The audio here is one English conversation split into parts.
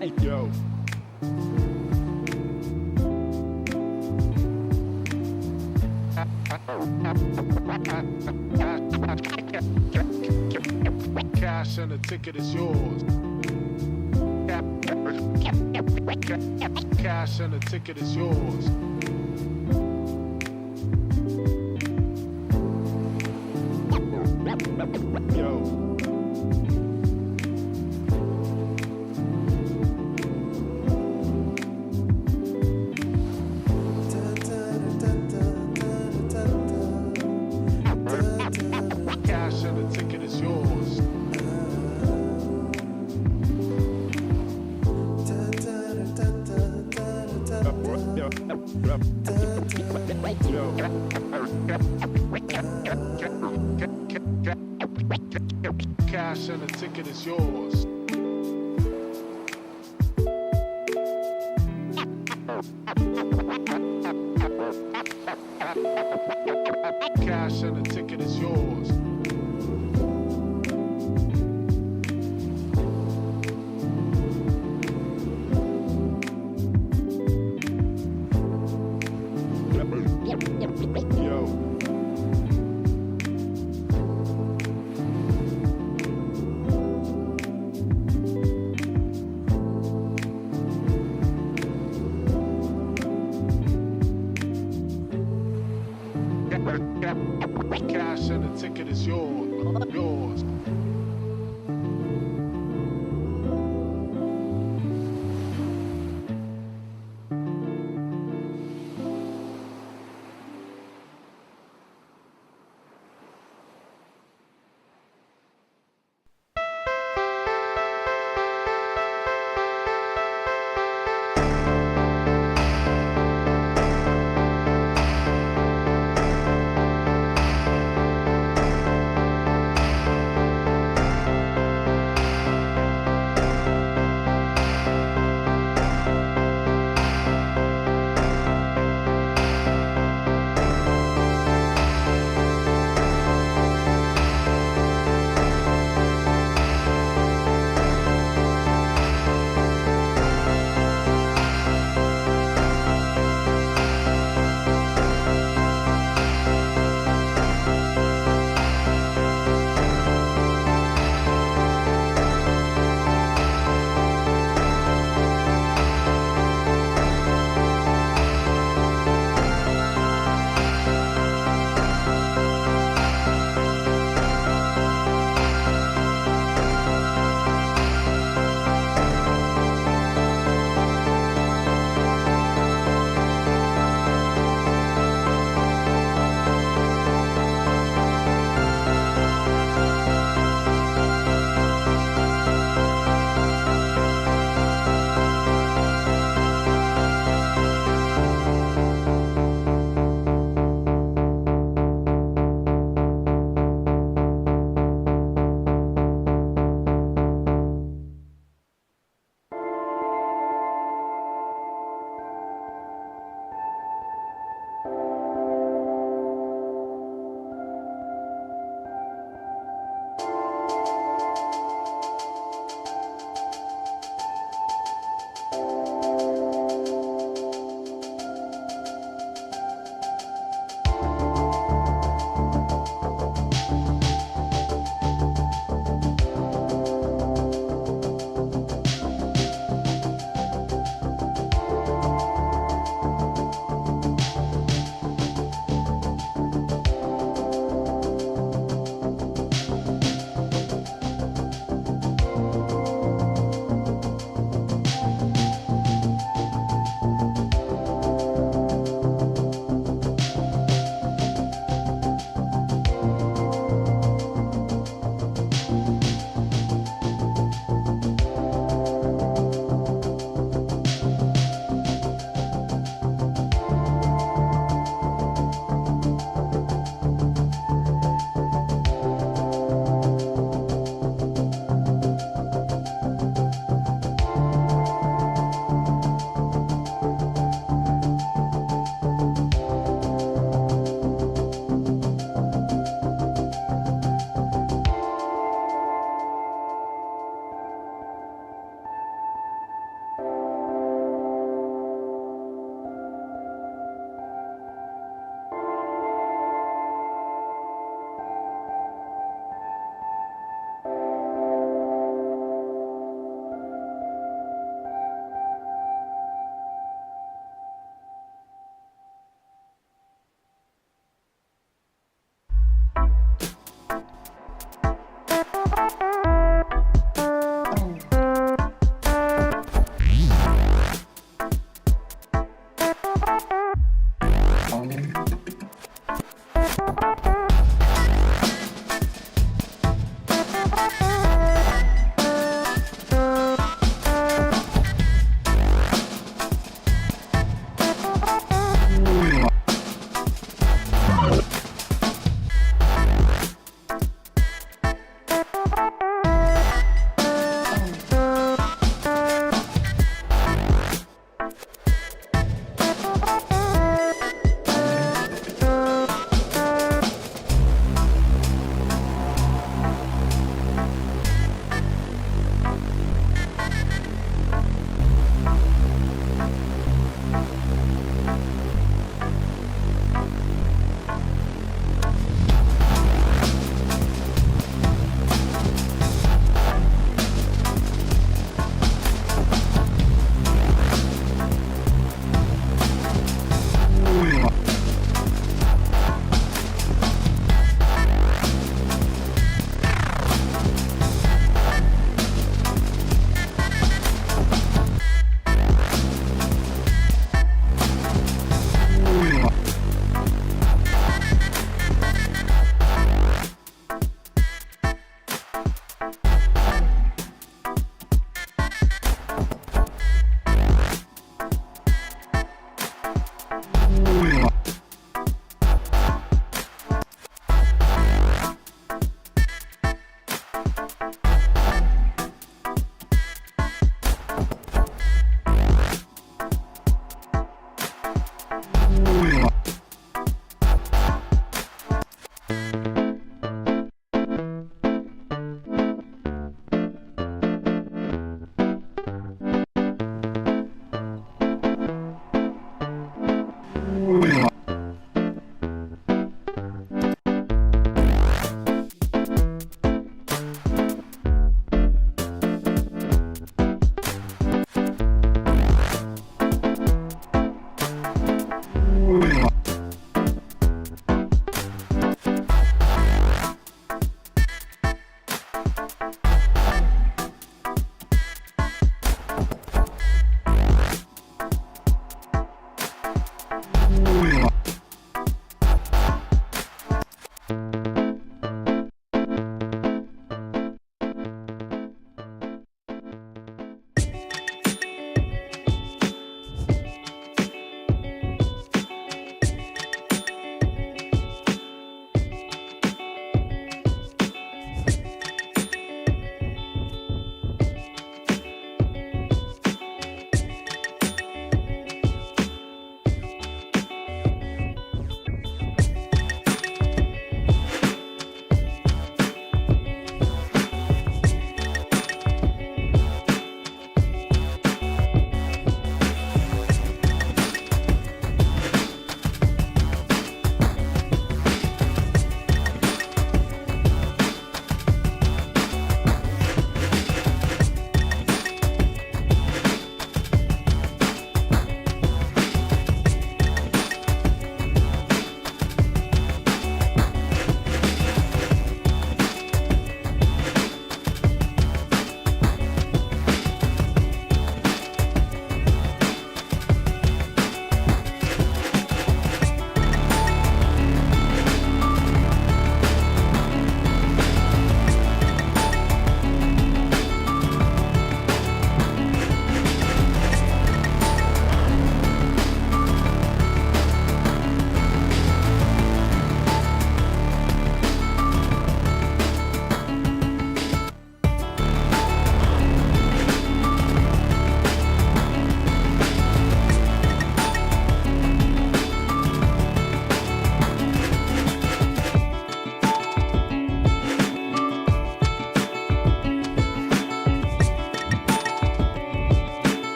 Yo. Cash and the ticket is yours. Cash and the ticket is yours. Yo. Cash and the ticket is yours. Cash and the ticket is yours. Cash and the ticket is yours. Yo.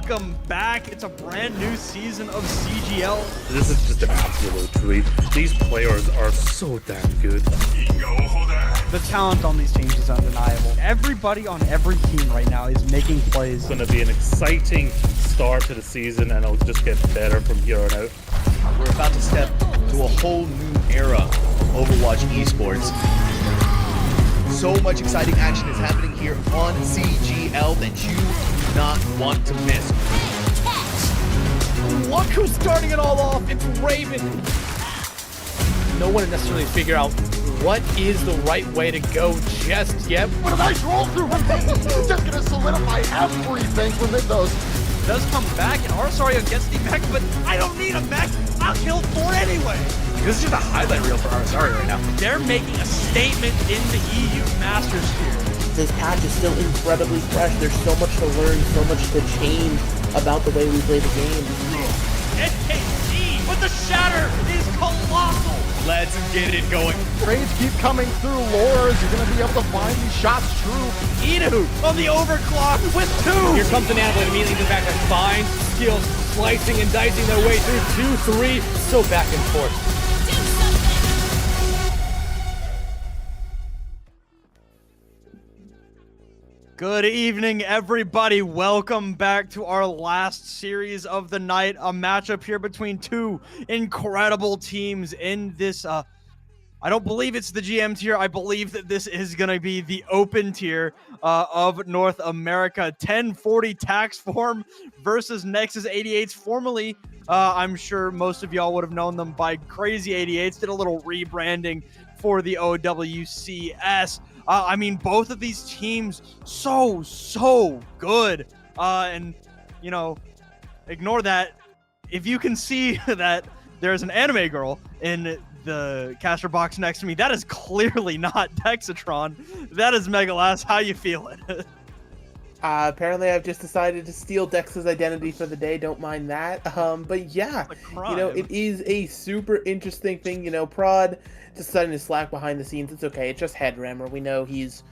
welcome back. It's a brand new season of CGL. This is just an absolute treat. These players are so damn good. The talent on these teams is undeniable. Everybody on every team right now is making plays. It's going to be an exciting start to the season, and it'll just get better from here on out. We're about to step to a whole new era of Overwatch esports. So much exciting action is happening here on CGL that you do not want to miss. Look who's starting it all off, it's Raven. No one necessarily figure out what is the right way to go just yet. What a nice roll through from Peyton. It's just going to solidify everything within those. Does come back, and Arsario gets the mech, but I don't need a mech. I'll kill 4 anyway. This is just a highlight reel for Arsario right now. They're making a statement in the EU Masters here. This patch is still incredibly fresh. There's so much to learn, so much to change about the way we play the game. NKT, but the shatter is colossal. Let's get it going. Trades keep coming through. Lores, you're going to be able to find these shots true. Idu on the overclock with 2. Here comes the Nanoblade immediately into the back. Fine skills, slicing and dicing their way through 2, 3. So back and forth. Good evening, everybody. Welcome back to our last series of the night. A matchup here between 2 incredible teams in this, I don't believe it's the GM tier. I believe that this is going to be the open tier of North America. 1040 tax form versus Nexus 88s. Formerly, I'm sure most of y'all would have known them by Crazy 88s. Did a little rebranding for the OWCS. I mean, both of these teams so good. And, you know, ignore that. If you can see that there's an anime girl in the caster box next to me, that is clearly not Dexatron. That is Megalas. How you feeling? Apparently I've just decided to steal Dex's identity for the day. Don't mind that. But yeah, you know, it is a super interesting thing. You know, Prod deciding to slack behind the scenes. It's okay. It's just Headrammer. We know he's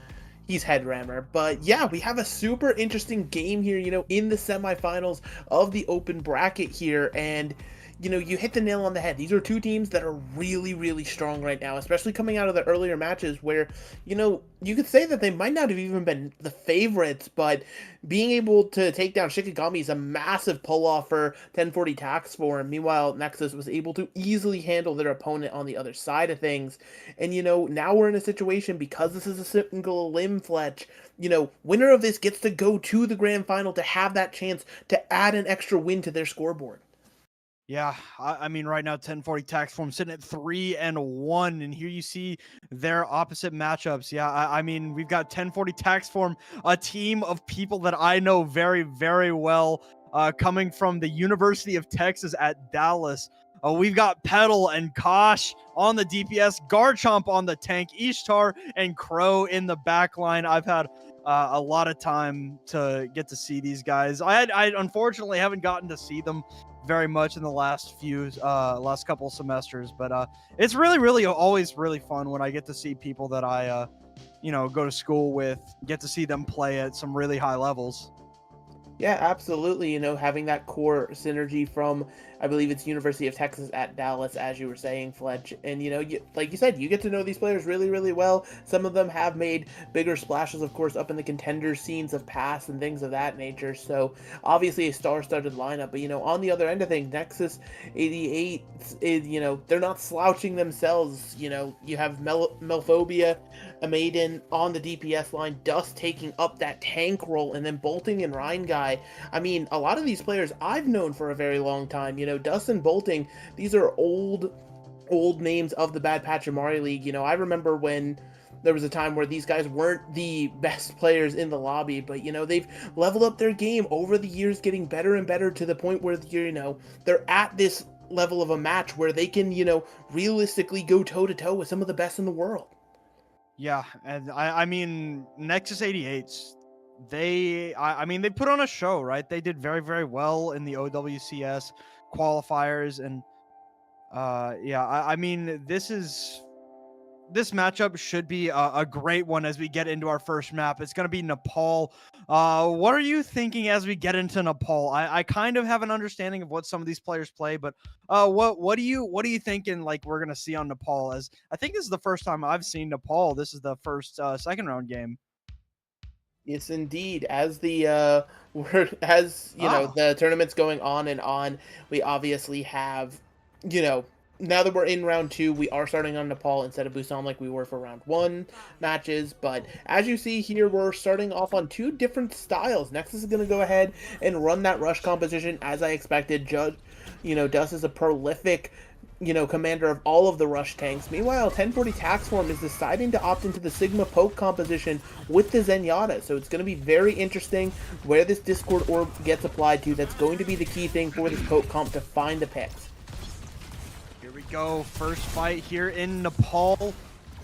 Headrammer. But yeah, we have a super interesting game here, you know, in the semifinals of the open bracket here. And you know, you hit the nail on the head. These are 2 teams that are really strong right now, especially coming out of the earlier matches where, you know, you could say that they might not have even been the favorites, but being able to take down Shikigami is a massive pull-off for 1040 tax form. Meanwhile, Nexus was able to easily handle their opponent on the other side of things. And, you know, now we're in a situation, because this is a single limb Fletch, you know, winner of this gets to go to the grand final to have that chance to add an extra win to their scoreboard. Yeah, I mean, right now, 1040 tax form sitting at 3-1, and here you see their opposite matchups. Yeah, I mean, we've got 1040 tax form, a team of people that I know very well, coming from the University of Texas at Dallas. We've got Petal and Kosh on the DPS, Garchomp on the tank, Ishtar and Crow in the backline. I've had a lot of time to get to see these guys. I unfortunately haven't gotten to see them very much in the last couple semesters, but it's really always really fun when I get to see people that I you know, go to school with, get to see them play at some really high levels. Yeah, absolutely. You know, having that core synergy from, I believe it's University of Texas at Dallas, as you were saying, Fletch. And, you know, like you said, you get to know these players really well. Some of them have made bigger splashes, of course, up in the contender scenes of past and things of that nature. So, obviously, a star-studded lineup. But, you know, on the other end of things, Nexus 88, is, you know, they're not slouching themselves. You know, you have Melphobia, a maiden on the DPS line, Dust taking up that tank role, and then Bolting and Rhine Guy. I mean, a lot of these players I've known for a very long time. You know, Dust and Bolting, these are old names of the Bad Patch Amari League. You know, I remember when there was a time where these guys weren't the best players in the lobby, but, you know, they've leveled up their game over the years, getting better and better to the point where, you know, they're at this level of a match where they can, you know, realistically go toe-to-toe with some of the best in the world. Yeah, and I mean, Nexus 88s, I mean, they put on a show, right? They did very well in the OWCS qualifiers, and yeah, I mean, this is this matchup should be a great one as we get into our first map. It's going to be Nepal. What are you thinking as we get into Nepal? I kind of have an understanding of what some of these players play, but what are you thinking like we're going to see on Nepal? As I think this is the first time I've seen Nepal. This is the first second round game. Yes, indeed. As the as you know the tournament's going on and on, we obviously have, now that we're in round 2, we are starting on Nepal instead of Busan like we were for round 1 matches. But as you see here, we're starting off on 2 different styles. Nexus is going to go ahead and run that rush composition as I expected. Dust is a prolific commander of all of the rush tanks. Meanwhile, 1040 Taxform is deciding to opt into the Sigma Poke composition with the Zenyatta. So it's going to be very interesting where this Discord Orb gets applied to. That's going to be the key thing for this Poke comp to find the picks. Here we go. First fight here in Nepal.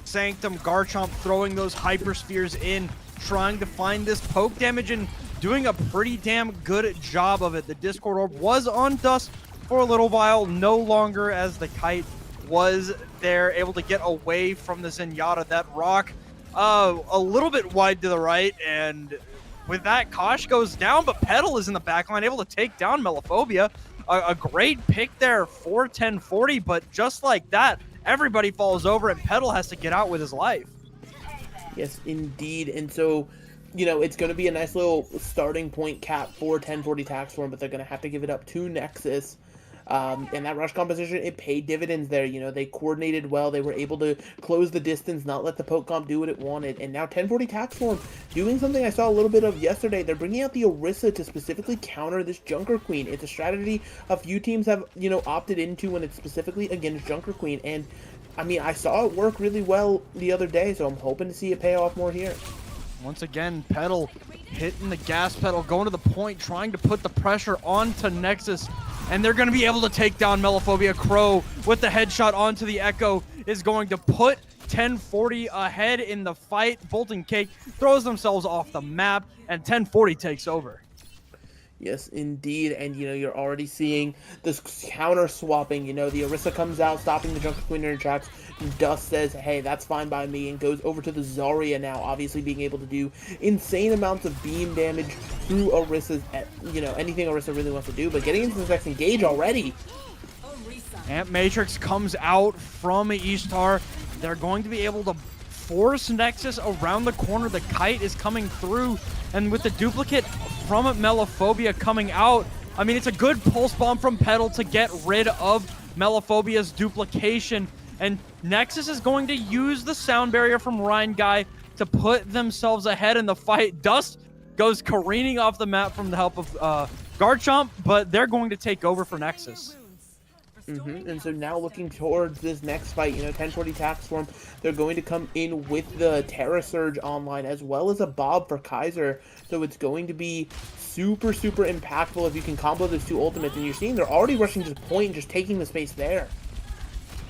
Sanctum, Garchomp throwing those hyperspheres in, trying to find this poke damage and doing a pretty damn good job of it. The Discord Orb was on Dust for a little while, no longer, as the kite was there, able to get away from the Zenyatta. That rock a little bit wide to the right, and with that, Kosh goes down, but Petal is in the backline, able to take down Melophobia. A great pick there for 1040, but just like that, everybody falls over, and Petal has to get out with his life. Yes, indeed. And so, it's going to be a nice little starting point cap for 1040 Taxform, but they're going to have to give it up to Nexus. And that rush composition, it paid dividends there. They coordinated well. They were able to close the distance, not let the poke comp do what it wanted. And now 1040 Taxform doing something I saw a little bit of yesterday. They're bringing out the Orisa to specifically counter this Junker Queen. It's a strategy a few teams have, opted into when it's specifically against Junker Queen. And, I saw it work really well the other day, so I'm hoping to see it pay off more here. Once again, Petal hitting the gas pedal, going to the point, trying to put the pressure onto Nexus. And they're going to be able to take down Melophobia. Crow with the headshot onto the Echo is going to put 1040 ahead in the fight. Bolton Cake throws themselves off the map, and 1040 takes over. Yes, indeed. And, you're already seeing this counter swapping. The Orisa comes out, stopping the Junker Queen in her tracks. Dust says, hey, that's fine by me, and goes over to the Zarya now, obviously being able to do insane amounts of beam damage through Orisa's, anything Orisa really wants to do. But getting into this next engage already. Amp Matrix comes out from Ishtar. They're going to be able to force Nexus around the corner. The kite is coming through, and with the duplicate from Melophobia coming out, it's a good pulse bomb from Petal to get rid of Melophobia's duplication, and Nexus is going to use the sound barrier from Ryan Guy to put themselves ahead in the fight. Dust goes careening off the map from the help of Garchomp, but they're going to take over for Nexus. And so now looking towards this next fight, 1040 Taxform, they're going to come in with the Terra Surge online as well as a Bob for Kaiser. So it's going to be super, super impactful if you can combo those 2 ultimates. And you're seeing they're already rushing to the point and just taking the space there.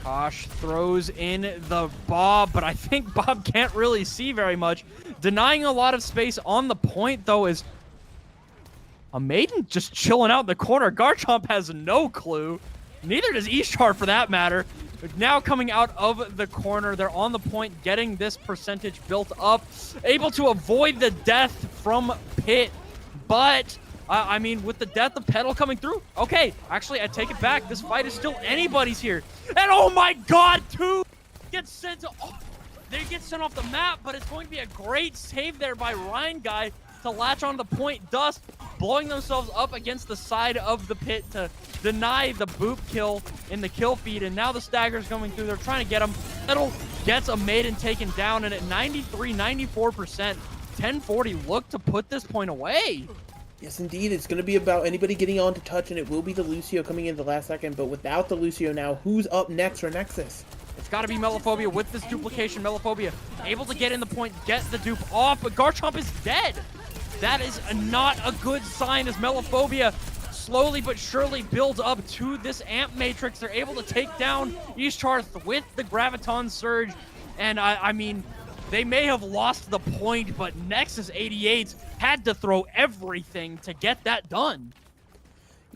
Kosh throws in the Bob, but I think Bob can't really see very much. Denying a lot of space on the point, though, is a Maiden just chilling out in the corner. Garchomp has no clue. Neither does Ishtar, for that matter. Now coming out of the corner, they're on the point, getting this percentage built up, able to avoid the death from Pit. But, with the death of Petal coming through, okay, actually, I take it back. This fight is still anybody's here. And oh my god, 2 gets sent to... Oh, they get sent off the map, but it's going to be a great save there by Ryan Guy to latch on the point. Dust blowing themselves up against the side of the pit to deny the boop kill in the kill feed, and now the stagger's going through. They're trying to get him. Petal gets a Maiden taken down, and at 94%, 1040 look to put this point away. Yes, indeed. It's going to be about anybody getting on to touch, and it will be the Lucio coming in the last second. But without the Lucio now, who's up next for Nexus? It's got to be Melophobia with this duplication. Melophobia able to get in the point, get the dupe off, but Garchomp is dead. That is not a good sign as Melophobia slowly but surely builds up to this Amp Matrix. They're able to take down Ishtar with the Graviton Surge. And they may have lost the point, but Nexus 88 had to throw everything to get that done.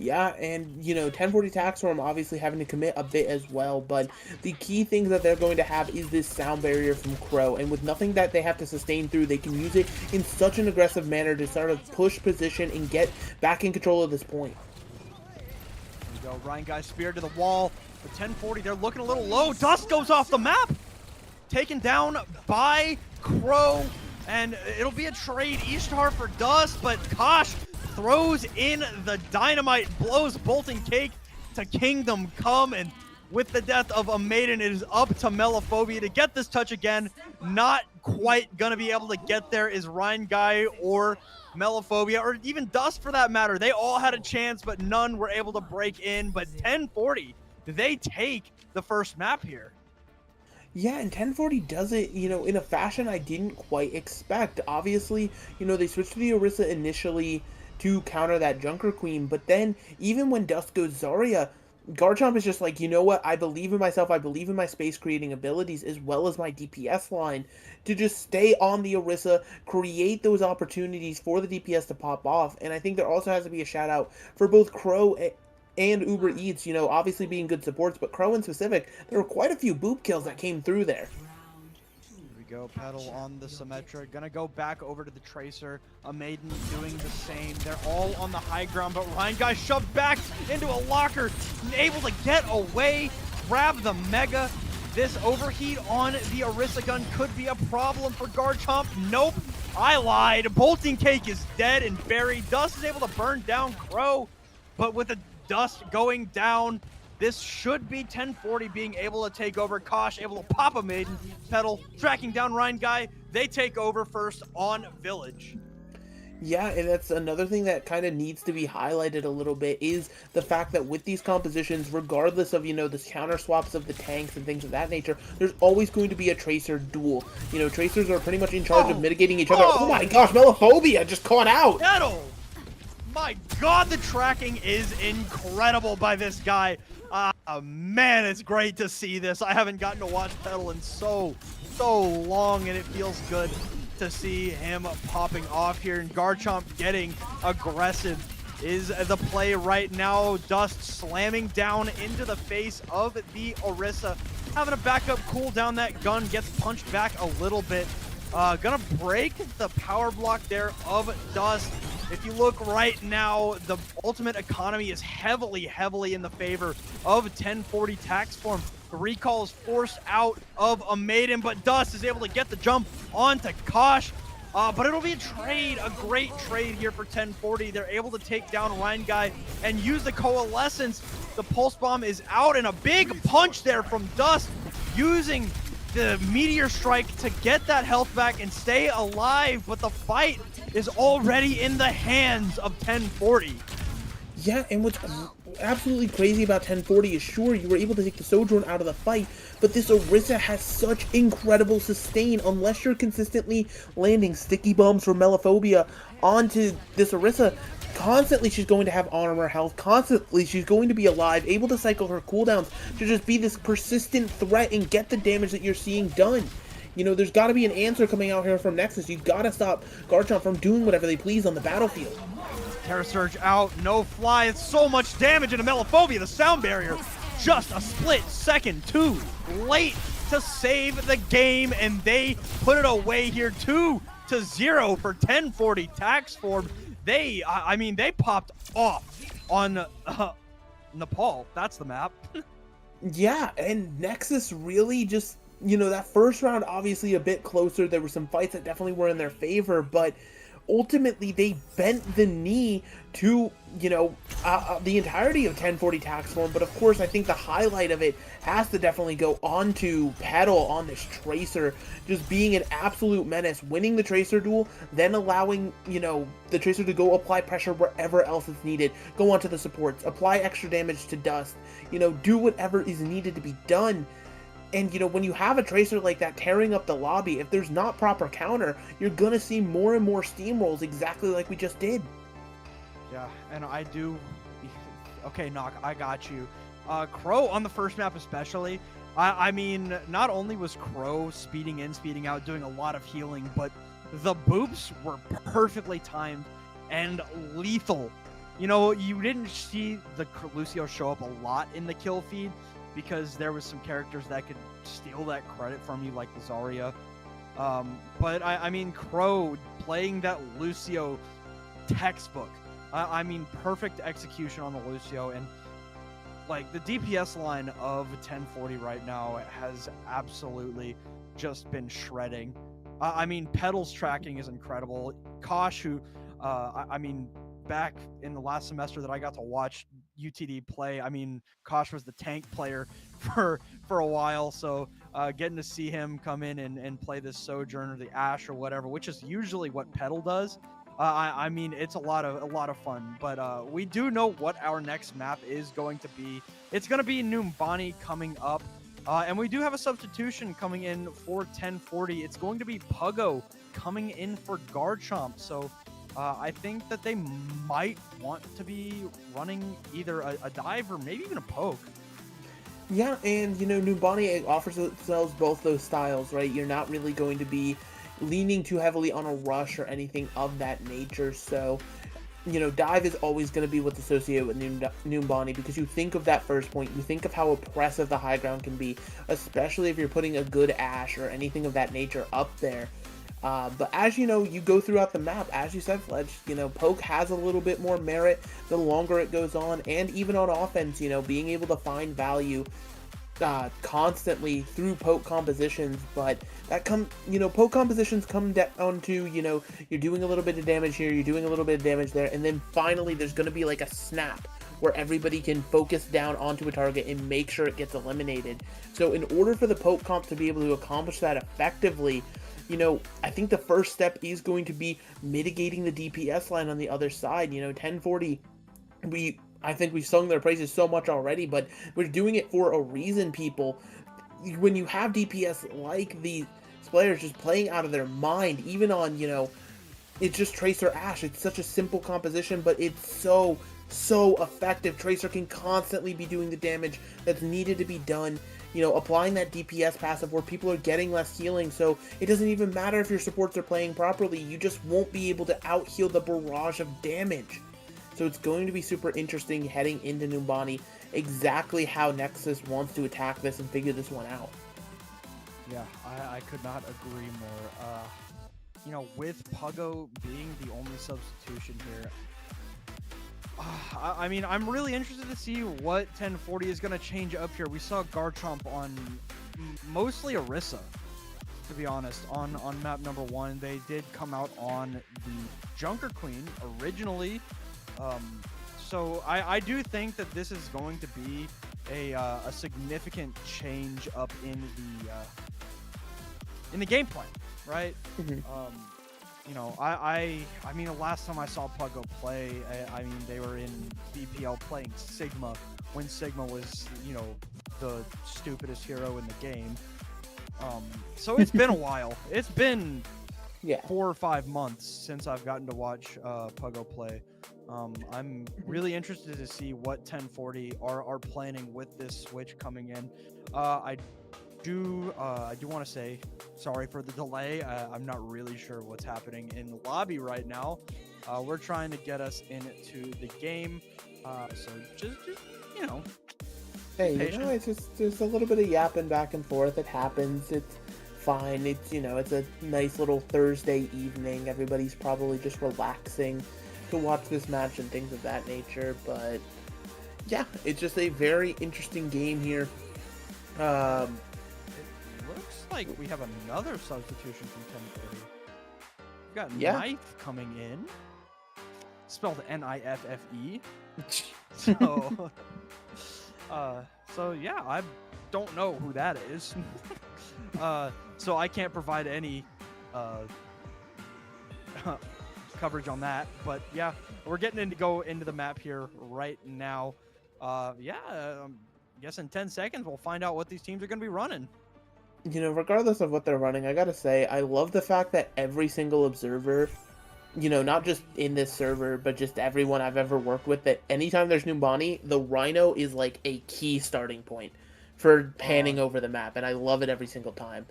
Yeah, and you know, 1040 tax form obviously having to commit a bit as well, but the key thing that they're going to have is this sound barrier from Crow, and with nothing that they have to sustain through, they can use it in such an aggressive manner to sort of push position and get back in control of this point. There we go, Ryan Guy spear to the wall. The 1040, they're looking a little low. Dust goes off the map. Taken down by Crow, and it'll be a trade. Ishtar for Dust, but Kosh throws in the dynamite, blows Bolton Cake to Kingdom Come, and with the death of a maiden, it is up to Melophobia to get this touch again. Not quite gonna be able to get there is Ryan Guy or Melophobia, or even Dust for that matter. They all had a chance, but none were able to break in. But 1040, they take the first map here. Yeah, and 1040 does it, you know, in a fashion I didn't quite expect. Obviously, you know, they switched to the Orisa initially to counter that Junker Queen, but then even when Dust goes Zarya, Garchomp is just like, you know what, I believe in myself, I believe in my space creating abilities as well as my DPS line to just stay on the Orisa, create those opportunities for the DPS to pop off. And I think there also has to be a shout out for both Crow and Uber Eats, you know, obviously being good supports, but Crow in specific, there were quite a few boop kills that came through there. Go Petal on the Symmetra, gonna go back over to the Tracer, a Maiden doing the same. They're all on the high ground, but Ryan Guy shoved back into a locker, able to get away, grab the Mega. This overheat on the Orisa gun could be a problem for Garchomp. Nope, I lied. Bolting Cake is dead and buried. Dust is able to burn down Crow, but with the Dust going down, this should be 1040 being able to take over. Kosh able to pop a Maiden. Petal tracking down Ryan Guy. They take over first on Village. Yeah, and that's another thing that kind of needs to be highlighted a little bit is the fact that with these compositions, regardless of, you know, the counter swaps of the tanks and things of that nature, there's always going to be a Tracer duel. You know, Tracers are pretty much in charge of mitigating each other. Oh my gosh, Melophobia just caught out! Petal! My God, the tracking is incredible by this guy. Man, it's great to see this. I haven't gotten to watch Petal in so long, and it feels good to see him popping off here. And Garchomp getting aggressive is the play right now. Dust slamming down into the face of the Orisa. Having a backup cooldown, that gun gets punched back a little bit. Gonna break the power block there of Dust. If you look right now, the ultimate economy is heavily in the favor of 1040 tax form. The recall is forced out of a Maiden, but Dust is able to get the jump onto Kosh. But it'll be a trade, a great trade here for 1040. They're able to take down Ryan Guy and use the Coalescence. The Pulse Bomb is out, and a big punch there from Dust, using the Meteor Strike to get that health back and stay alive, but the fight is already in the hands of 1040. Yeah, and what's absolutely crazy about 1040 is, sure, you were able to take the Sojourn out of the fight, but this Orisa has such incredible sustain. Unless you're consistently landing sticky bombs from Melophobia onto this Orisa, constantly she's going to have armor health, constantly she's going to be alive, able to cycle her cooldowns to just be this persistent threat and get the damage that you're seeing done. You know, there's got to be an answer coming out here from Nexus. You've got to stop Garchomp from doing whatever they please on the battlefield. Terra Surge out, no fly. It's so much damage into Melophobia. The sound barrier just a split second too late to save the game, and they put it away here 2-0 for 1040 tax form. They, I mean, they popped off on Nepal. That's the map. Yeah, and Nexus really just, you know, that first round obviously a bit closer. There were some fights that definitely were in their favor, but ultimately they bent the knee to, you know, the entirety of 1040 tax form. But of course, I think the highlight of it has to definitely go onto Petal on this Tracer, just being an absolute menace, winning the Tracer duel, then allowing, you know, the Tracer to go apply pressure wherever else is needed, go onto the supports, apply extra damage to Dust, you know, do whatever is needed to be done. And, you know, when you have a Tracer like that tearing up the lobby, if there's not proper counter, you're going to see more and more steamrolls exactly like we just did. Yeah, and I do... Okay, Knock, I got you. Crow on the first map especially. I mean, not only was Crow speeding in, speeding out, doing a lot of healing, but the boops were perfectly timed and lethal You know, you didn't see the Lucio show up a lot in the kill feed because there was some characters that could steal that credit from you, like the Zarya. But I mean, Crow playing that Lucio textbook. I mean, perfect execution on the Lucio, and like the DPS line of 1040 right now has absolutely just been shredding. I mean, Pedal's tracking is incredible. Kosh, who, I mean, back in the last semester that I got to watch UTD play, I mean, Kosh was the tank player for a while, so getting to see him come in and play this Sojourner, the Ash or whatever, which is usually what Pedal does. I mean, it's a lot of fun, but we do know what our next map is going to be. It's going to be Numbani coming up, and we do have a substitution coming in for 1040. It's going to be Puggo coming in for Garchomp, so I think that they might want to be running either a dive or maybe even a poke. Yeah, and you know, Numbani offers themselves both those styles, right? You're not really going to be leaning too heavily on a rush or anything of that nature, so you know, dive is always going to be what's associated with Numbani, because you think of that first point, you think of how oppressive the high ground can be, especially if you're putting a good Ash or anything of that nature up there. But as you know, you go throughout the map, as you said, Fledge, you know, poke has a little bit more merit the longer it goes on, and even on offense, you know, being able to find value constantly through poke compositions. But that poke compositions come down to, you know, you're doing a little bit of damage here, you're doing a little bit of damage there, and then finally there's going to be like a snap where everybody can focus down onto a target and make sure it gets eliminated. So in order for the poke comp to be able to accomplish that effectively, you know, I think the first step is going to be mitigating the DPS line on the other side. You know, 1040, I think we've sung their praises so much already, but we're doing it for a reason, people. When you have DPS like these players just playing out of their mind, even on, you know, it's just Tracer Ash. It's such a simple composition, but it's so effective. Tracer can constantly be doing the damage that's needed to be done. You know, applying that DPS passive where people are getting less healing, so it doesn't even matter if your supports are playing properly, you just won't be able to out-heal the barrage of damage. So it's going to be super interesting heading into Numbani, exactly how Nexus wants to attack this and figure this one out. Yeah, I could not agree more. You know, with Puggo being the only substitution here, I mean, I'm really interested to see what 1040 is going to change up here. We saw Garchomp on mostly Orisa, to be honest, on map number 1. They did come out on the Junker Queen originally. So I do think that this is going to be a significant change up in the game plan, right? Mm-hmm. You know, I mean, the last time I saw Puggo play, I mean, they were in BPL playing Sigma when Sigma was, you know, the stupidest hero in the game. So it's been a while. It's been 4 or 5 months since I've gotten to watch Puggo play. I'm really interested to see what 1040 are planning with this switch coming in. I do want to say sorry for the delay. I'm not really sure what's happening in the lobby right now. We're trying to get us into the game, so just you know. Hey, you know, it's just a little bit of yapping back and forth. It happens. It's fine. It's, you know, it's a nice little Thursday evening. Everybody's probably just relaxing to watch this match and things of that nature. But yeah, it's just a very interesting game here. Looks like we have another substitution from 1040. We've got Knife coming in. Spelled Niffe. So yeah, I don't know who that is. So I can't provide any coverage on that. But yeah, we're getting go into the map here right now. I guess in 10 seconds we'll find out what these teams are going to be running. You know, regardless of what they're running, I gotta say, I love the fact that every single observer, you know, not just in this server, but just everyone I've ever worked with, that anytime there's Numbani, the Rhino is like a key starting point for panning over the map, and I love it every single time.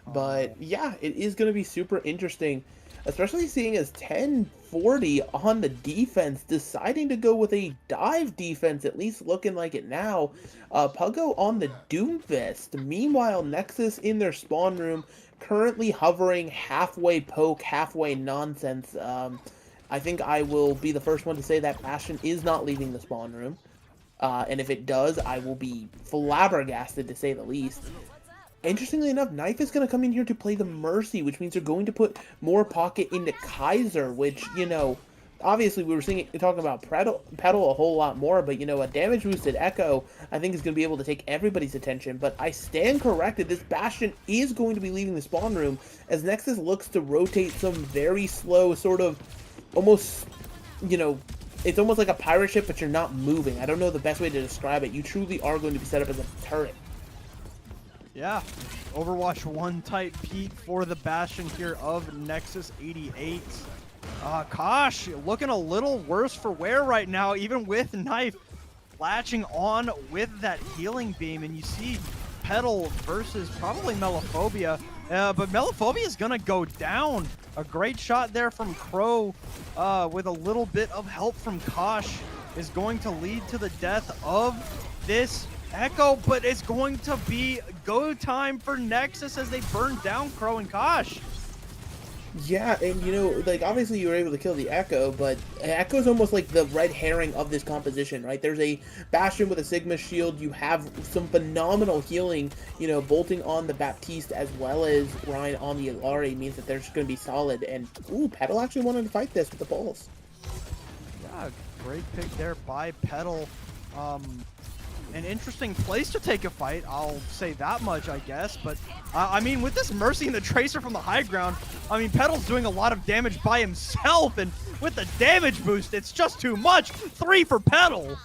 But yeah, it is going to be super interesting. especially seeing as 1040 on the defense, deciding to go with a dive defense, at least looking like it now. Puggo on the Doomfist. Meanwhile, Nexus in their spawn room, currently hovering halfway poke, halfway nonsense. I think I will be the first one to say that Bastion is not leaving the spawn room. And if it does, I will be flabbergasted to say the least. Interestingly enough, Knife is going to come in here to play the Mercy, which means they're going to put more pocket into Kaiser, which, you know, obviously we were talking about Pedal a whole lot more, but, you know, a damage boosted Echo, I think, is going to be able to take everybody's attention. But I stand corrected, this Bastion is going to be leaving the spawn room as Nexus looks to rotate some very slow, sort of, almost, you know, it's almost like a pirate ship, but you're not moving. I don't know the best way to describe it. You truly are going to be set up as a turret. Yeah, Overwatch 1 type peak for the Bastion here of Nexus 88. Kosh looking a little worse for wear right now, even with Knife latching on with that healing beam. And you see Pedal versus probably Melophobia, but Melophobia is going to go down. A great shot there from Crow with a little bit of help from Kosh is going to lead to the death of this Echo, but it's going to be go time for Nexus as they burn down Crow and Kosh. Yeah, and you know, like, obviously you were able to kill the Echo, but Echo is almost like the red herring of this composition, right? There's a Bastion with a Sigma shield, you have some phenomenal healing, you know, bolting on the Baptiste as well as Ryan on the Ilari means that they're just going to be solid, and, ooh, Pedal actually wanted to fight this with the Pulse. Yeah, great pick there by Pedal. An interesting place to take a fight, I'll say that much, I guess. But, I mean, with this Mercy and the Tracer from the high ground, I mean, Pedal's doing a lot of damage by himself, and with the damage boost, it's just too much. 3 for Pedal.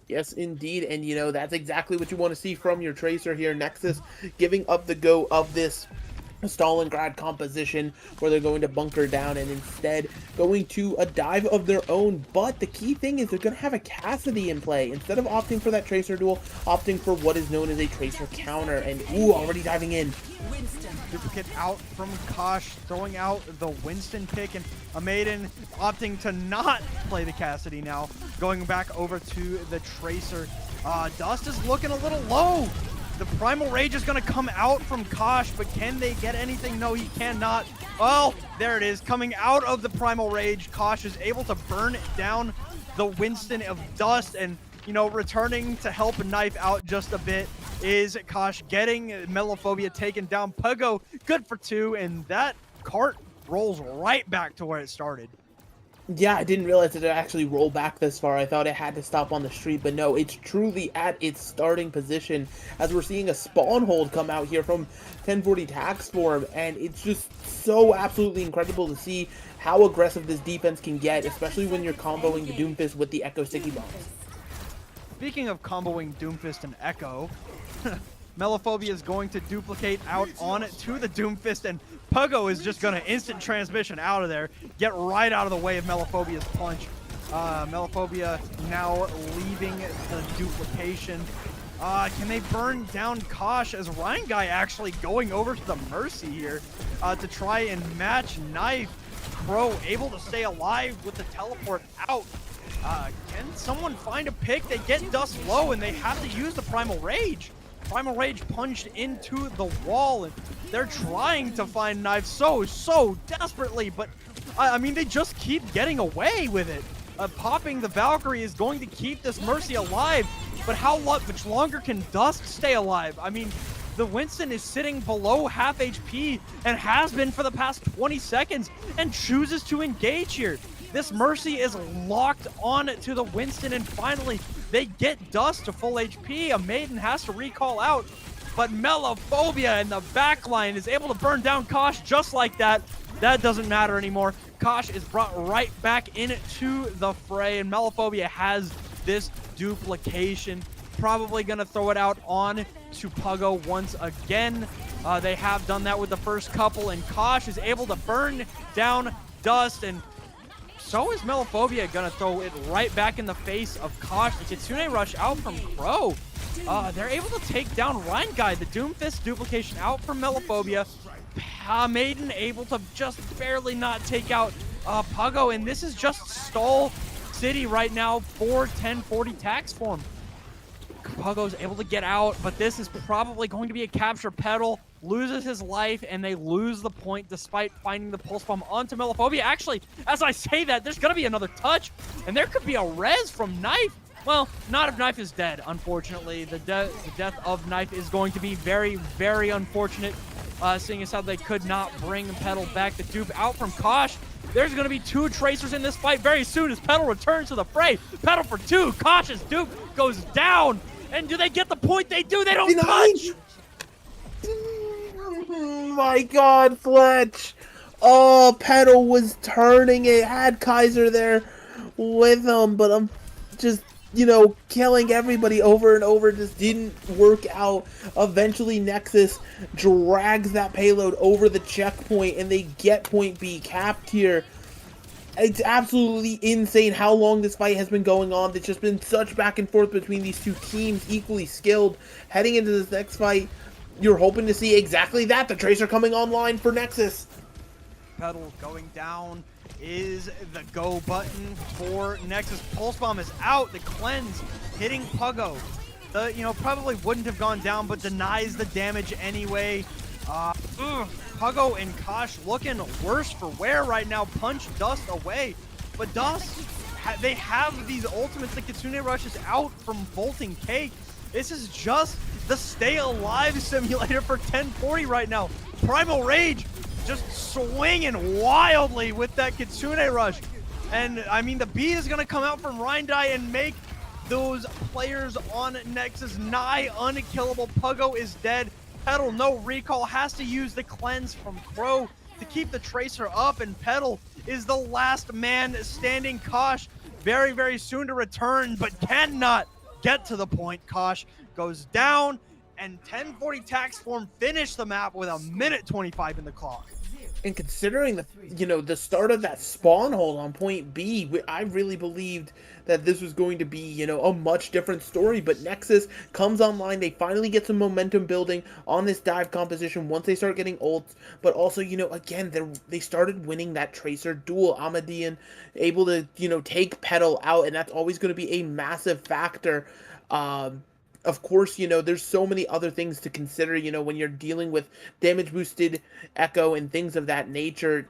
Yes, indeed, and, you know, that's exactly what you want to see from your Tracer here. Nexus giving up the go of this Stalingrad composition where they're going to bunker down and instead going to a dive of their own. But the key thing is they're going to have a Cassidy in play instead of opting for that Tracer duel, opting for what is known as a Tracer counter. And ooh, already diving in. Duplicate out from Kosh, throwing out the Winston pick, and a Maiden opting to not play the Cassidy now, going back over to the Tracer. Dust is looking a little low. The Primal Rage is going to come out from Kosh, but can they get anything? No, he cannot. Well, there it is. Coming out of the Primal Rage, Kosh is able to burn down the Winston of Dust, and, you know, returning to help Knife out just a bit is Kosh getting Melophobia taken down. Puggo, good for 2, and that cart rolls right back to where it started. Yeah, I didn't realize that it actually rolled back this far. I thought it had to stop on the street, but no, it's truly at its starting position as we're seeing a spawn hold come out here from 1040 tax form, and it's just so absolutely incredible to see how aggressive this defense can get, especially when you're comboing the Doomfist with the Echo Sticky Bombs. Speaking of comboing Doomfist and Echo, Melophobia is going to duplicate out on it to the Doomfist, and Puggo is just going to instant transmission out of there, get right out of the way of Melophobia's punch. Melophobia now leaving the duplication. Can they burn down Kosh as Ryan Guy actually going over to the Mercy here to try and match Knife? Crow able to stay alive with the teleport out. Can someone find a pick? They get Dust low and they have to use the Primal Rage. Primal Rage punched into the wall, and they're trying to find Knife so desperately, but I mean, they just keep getting away with it. Popping the Valkyrie is going to keep this Mercy alive, but how much longer can Dust stay alive? I mean, the Winston is sitting below half HP and has been for the past 20 seconds and chooses to engage here. This Mercy is locked on to the Winston, and finally they get Dust to full HP. A Maiden has to recall out, but Melophobia in the backline is able to burn down Kosh just like that. That doesn't matter anymore. Kosh is brought right back into the fray, and Melophobia has this duplication. Probably going to throw it out on to Puggo once again. They have done that with the first couple, and Kosh is able to burn down Dust, and so is Melophobia going to throw it right back in the face of Kosh. The Kitsune rush out from Crow. they're able to take down Ryan Guy. The Doomfist duplication out from Melophobia. Maiden able to just barely not take out Puggo, and this is just stall city right now for 1040 tax form. Puggo's able to get out, but this is probably going to be a capture. Petal loses his life, and they lose the point despite finding the pulse bomb onto Melophobia. Actually, as I say that, there's going to be another touch, and there could be a res from Knife. Well, not if Knife is dead, unfortunately. The death of Knife is going to be very, very unfortunate, seeing as how they could not bring Petal back. The dupe out from Kosh. There's going to be 2 Tracers in this fight very soon as Petal returns to the fray. Petal for 2. Kosh's dupe goes down. And do they get the point? They do. They don't touch. My God, Fletch. Oh, Petal was turning it. Had Kaiser there with him, but I'm just, you know, killing everybody over and over. Just didn't work out. Eventually, Nexus drags that payload over the checkpoint, and they get point B capped here. It's absolutely insane how long this fight has been going on. There's just been such back and forth between these two teams, equally skilled. Heading into this next fight, you're hoping to see exactly that. The Tracer coming online for Nexus. Petal going down is the go button for Nexus. Pulse Bomb is out. The cleanse hitting Puggo. The, you know, probably wouldn't have gone down, but denies the damage anyway. Puggo and Kosh looking worse for wear right now. Punch Dust away. But Dust, they have these ultimates. The Kitsune Rush is out from Bolting Cake. This is just the stay alive simulator for 1040 right now. Primal Rage just swinging wildly with that Kitsune Rush. And I mean, the beat is going to come out from Rindai and make those players on Nexus nigh unkillable. Puggo is dead. Petal, no recall, has to use the cleanse from Crow to keep the Tracer up, and Petal is the last man standing. Kosh very, very soon to return, but cannot get to the point. Kosh goes down, and 1040 tax form finish the map with 1:25 in the clock. And considering the, you know, the start of that spawn hold on point B, I really believed that this was going to be, you know, a much different story. But Nexus comes online. They finally get some momentum building on this dive composition once they start getting ults. But also, you know, again, they started winning that Tracer duel. Amadian able to, you know, take Petal out, and that's always going to be a massive factor. Of course, you know, there's so many other things to consider, you know, when you're dealing with damage boosted Echo and things of that nature.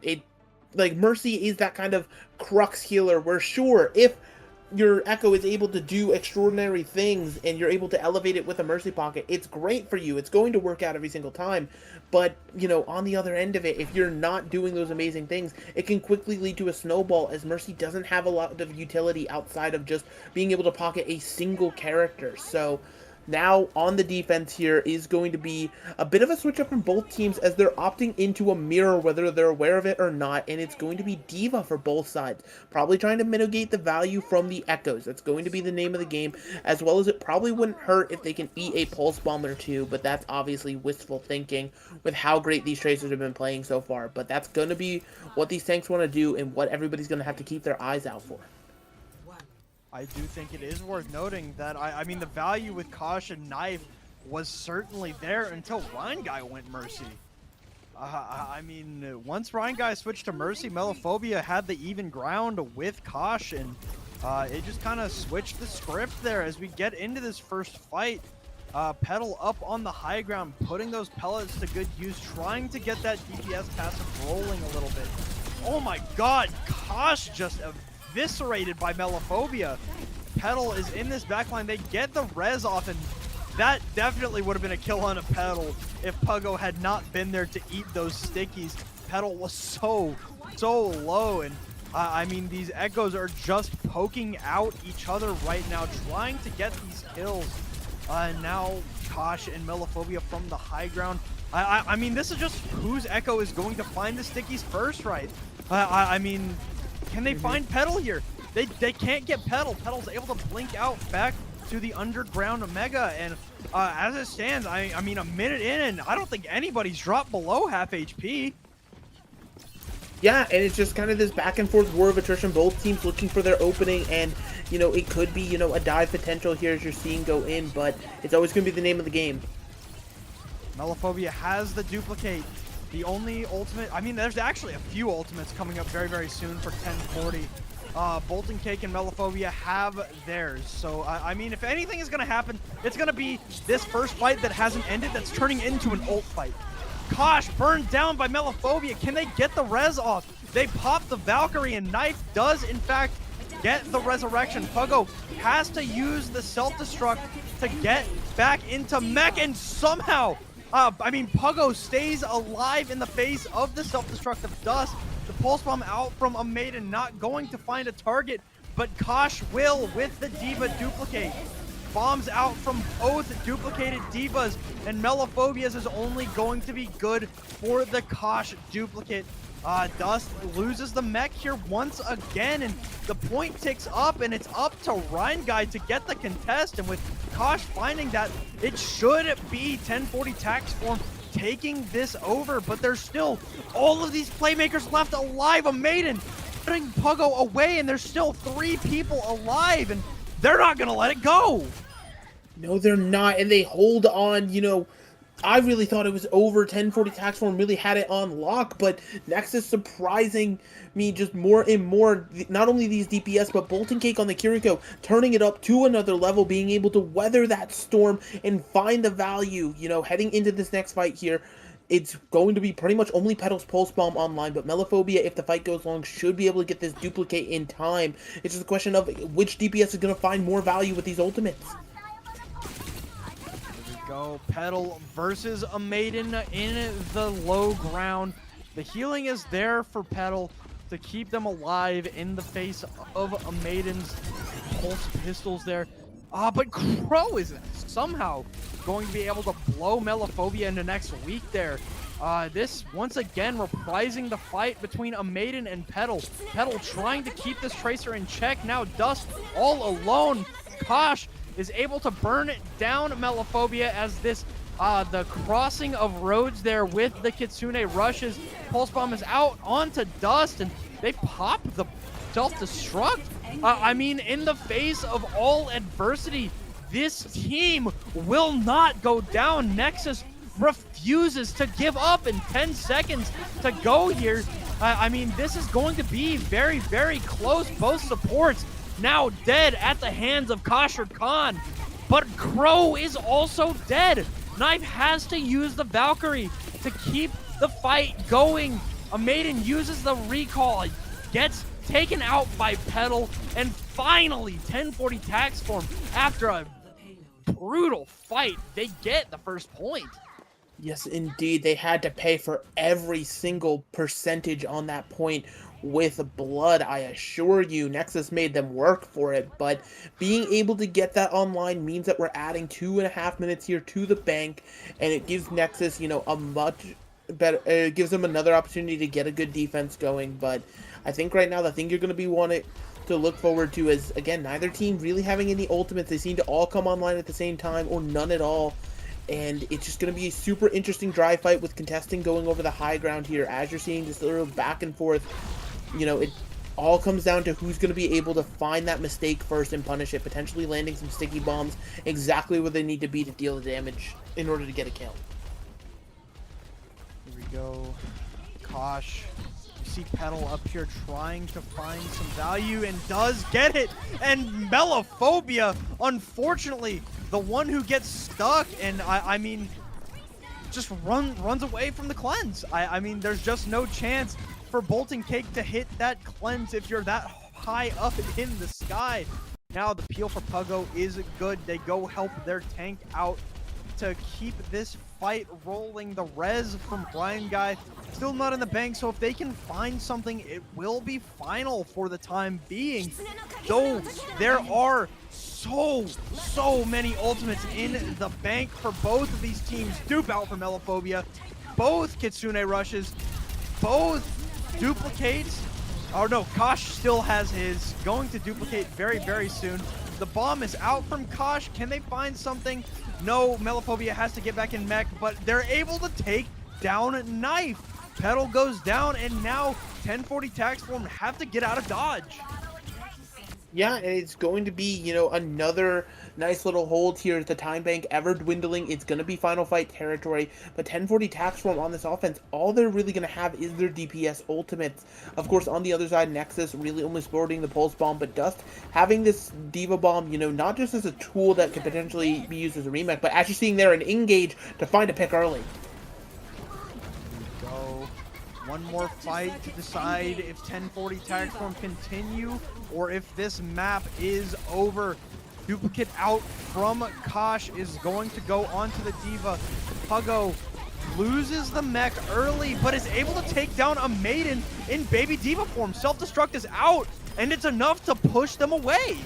Like, Mercy is that kind of crux healer where, sure, if your Echo is able to do extraordinary things and you're able to elevate it with a Mercy pocket, it's great for you. It's going to work out every single time. But, you know, on the other end of it, if you're not doing those amazing things, it can quickly lead to a snowball, as Mercy doesn't have a lot of utility outside of just being able to pocket a single character. So now on the defense here is going to be a bit of a switch up from both teams, as they're opting into a mirror whether they're aware of it or not, and it's going to be Diva for both sides, probably trying to mitigate the value from the Echoes. That's going to be the name of the game, as well as it probably wouldn't hurt if they can eat a Pulse Bomb or two, but that's obviously wistful thinking with how great these Tracers have been playing so far. But that's going to be what these tanks want to do and what everybody's going to have to keep their eyes out for. I do think it is worth noting that, I mean, the value with Kosh and Knife was certainly there until Ryan Guy went Mercy. I mean, once Ryan Guy switched to Mercy, Melophobia had the even ground with Kosh, and it just kind of switched the script there as we get into this first fight. Petal up on the high ground, putting those pellets to good use, trying to get that DPS passive rolling a little bit. Oh my god, Kosh just eviscerated by Melophobia. Petal is in this backline. They get the res off, and that definitely would have been a kill on a Petal if Puggo had not been there to eat those stickies. Petal was so low, and I mean, these Echoes are just poking out each other right now, trying to get these kills. Now Kosh and Melophobia from the high ground. I mean, this is just whose Echo is going to find the stickies first, right? I mean, can they find Petal here? They can't get Petal. Petal's able to blink out back to the underground Omega, and as it stands, I mean, a minute in, and I don't think anybody's dropped below half HP. Yeah, and it's just kind of this back and forth war of attrition, both teams looking for their opening, and, you know, it could be, you know, a dive potential here as you're seeing go in, but it's always going to be the name of the game. Melophobia has the duplicate. The only ultimate, I mean, there's actually a few ultimates coming up very, very soon for 1040. Bolton Cake and Melophobia have theirs. So, I mean, if anything is going to happen, it's going to be this first fight that hasn't ended that's turning into an ult fight. Kosh burned down by Melophobia. Can they get the res off? They pop the Valkyrie, and Knife does, in fact, get the resurrection. Puggo has to use the self-destruct to get back into mech, and somehow, I mean, Puggo stays alive in the face of the self-destruct of Dust. The pulse bomb out from a Maiden, not going to find a target, but Kosh will with the Diva duplicate. Bombs out from both duplicated Divas, and Melophobia's is only going to be good for the Kosh duplicate. Dust loses the mech here once again, and the point ticks up, and it's up to Ryan Guy to get the contest, and with Kosh finding that, it should be 1040 Tax Form taking this over, but there's still all of these playmakers left alive. A Maiden putting Puggo away, and there's still 3 people alive, and they're not gonna let it go. No, they're not, and they hold on. You know, I really thought it was over. 1040 Tax Form really had it on lock, but Nexus surprising me just more and more. Not only these DPS, but Bolton Cake on the Kiriko, turning it up to another level, being able to weather that storm and find the value, you know, heading into this next fight here. It's going to be pretty much only Petal's Pulse Bomb online, but Melophobia, if the fight goes long, should be able to get this duplicate in time. It's just a question of which DPS is going to find more value with these ultimates. Go Petal versus a Maiden in the low ground. The healing is there for Petal to keep them alive in the face of a Maiden's pulse pistols there. But Crow is somehow going to be able to blow Melophobia into next week there. This, once again, reprising the fight between a Maiden and Petal. Petal trying to keep this Tracer in check. Now Dust all alone. Kosh is able to burn it down Melophobia as this, the crossing of roads there with the Kitsune rushes. Pulse Bomb is out onto Dust, and they pop the self-destruct. I mean, in the face of all adversity, this team will not go down. Nexus refuses to give up in 10 seconds to go here. I mean, this is going to be very, very close. Both supports now dead at the hands of Kashir Khan, but Crow is also dead. Knife has to use the Valkyrie to keep the fight going. A Maiden uses the recall, gets taken out by Petal, and finally 1040 Tax Form, after a brutal fight, they get the first point. Yes, indeed. They had to pay for every single percentage on that point with blood, I assure you. Nexus made them work for it, but being able to get that online means that we're adding 2.5 minutes here to the bank, and it gives Nexus, you know, a much better, it gives them another opportunity to get a good defense going. But I think right now the thing you're going to be wanting to look forward to is, again, neither team really having any ultimates. They seem to all come online at the same time, or none at all. And it's just going to be a super interesting dry fight with contesting going over the high ground here. As you're seeing this little back and forth, you know, it all comes down to who's going to be able to find that mistake first and punish it, potentially landing some sticky bombs exactly where they need to be to deal the damage in order to get a kill. Here we go. Kosh. You see Petal up here trying to find some value, and does get it. And Melophobia, unfortunately, the one who gets stuck, and I mean, just runs away from the cleanse. I mean, there's just no chance for Bolton Cake to hit that cleanse if you're that high up in the sky. Now the peel for Puggo is good. They go help their tank out to keep this fight rolling. The res from Blind Guy still not in the bank, so if they can find something, it will be final for the time being. Though there are so many ultimates in the bank for both of these teams. Dupe out for Melophobia, both Kitsune rushes, both duplicates. Oh no, Kosh still has his, going to duplicate very, very soon. The bomb is out from Kosh. Can they find something? No, Melophobia has to get back in mech, but they're able to take down Knife. Petal goes down, and now 1040 Tax Form have to get out of dodge. Yeah, and it's going to be, you know, another nice little hold here as the time bank ever dwindling. It's going to be final fight territory, but 1040 Tax Form on this offense, all they're really going to have is their DPS ultimates. Of course, on the other side, Nexus really only sporting the Pulse Bomb, but Dust having this Diva Bomb, you know, not just as a tool that could potentially be used as a remake, but actually seeing there an engage to find a pick early. Go. One more fight to decide if 1040 Tax Form continue or if this map is over. Duplicate out from Kosh is going to go onto the Diva. Puggo loses the mech early, but is able to take down a Maiden in Baby Diva form. Self-destruct is out, and it's enough to push them away.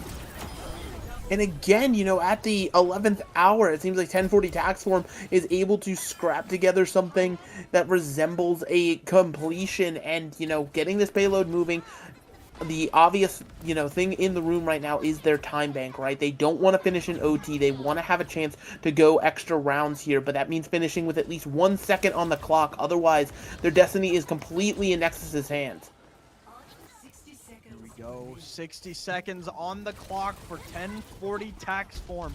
And again, you know, at the 11th hour, it seems like 1040 Tax Form is able to scrap together something that resembles a completion and, you know, getting this payload moving. The obvious, you know, thing in the room right now is their time bank, right? They don't want to finish in OT. They want to have a chance to go extra rounds here, but that means finishing with at least 1 second on the clock. Otherwise, their destiny is completely in Nexus's hands. Here we go. 60 seconds on the clock for 1040 Tax Form.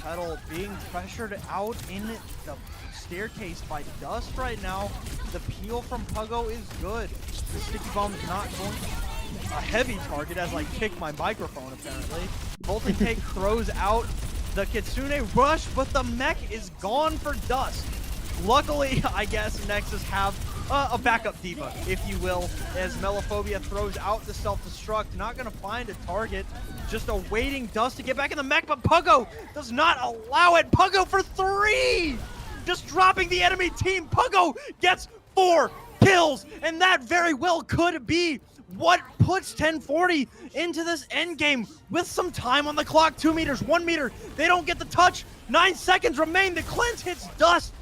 Petal being pressured out in the staircase by Dust right now. The peel from Puggo is good. The sticky bomb is not going to a heavy target as I kick my microphone apparently. Bolton Cake throws out the Kitsune Rush, but the mech is gone for Dust. Luckily, I guess Nexus have a backup Diva, if you will, as Melophobia throws out the self-destruct. Not going to find a target, just awaiting Dust to get back in the mech, but Puggo does not allow it. Puggo for 3! Just dropping the enemy team. Puggo gets 4 kills, and that very well could be what puts 1040 into this endgame with some time on the clock. 2 meters, 1 meter. They don't get the touch. 9 seconds remain. The cleanse hits Dust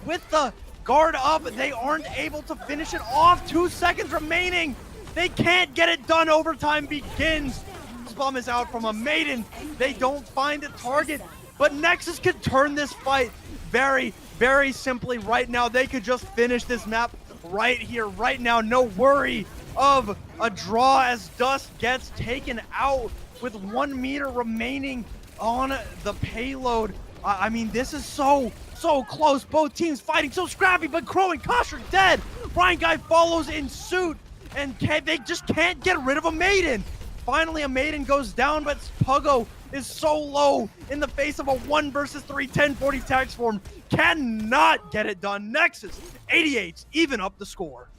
with the guard up. They aren't able to finish it off. 2 seconds remaining. They can't get it done. Overtime begins. This bomb is out from a Maiden. They don't find a target, but Nexus could turn this fight very, very simply right now. They could just finish this map right here, right now. No worry of a draw as Dust gets taken out with 1 meter remaining on the payload. I mean, this is so close. Both teams fighting so scrappy, but Crow and Kosh are dead. Ryan Guy follows in suit, and they just can't get rid of a Maiden. Finally, a Maiden goes down, but Puggo is so low in the face of a 1 versus 3 1040 Tax Form. Cannot get it done. Nexus 88 even up the score.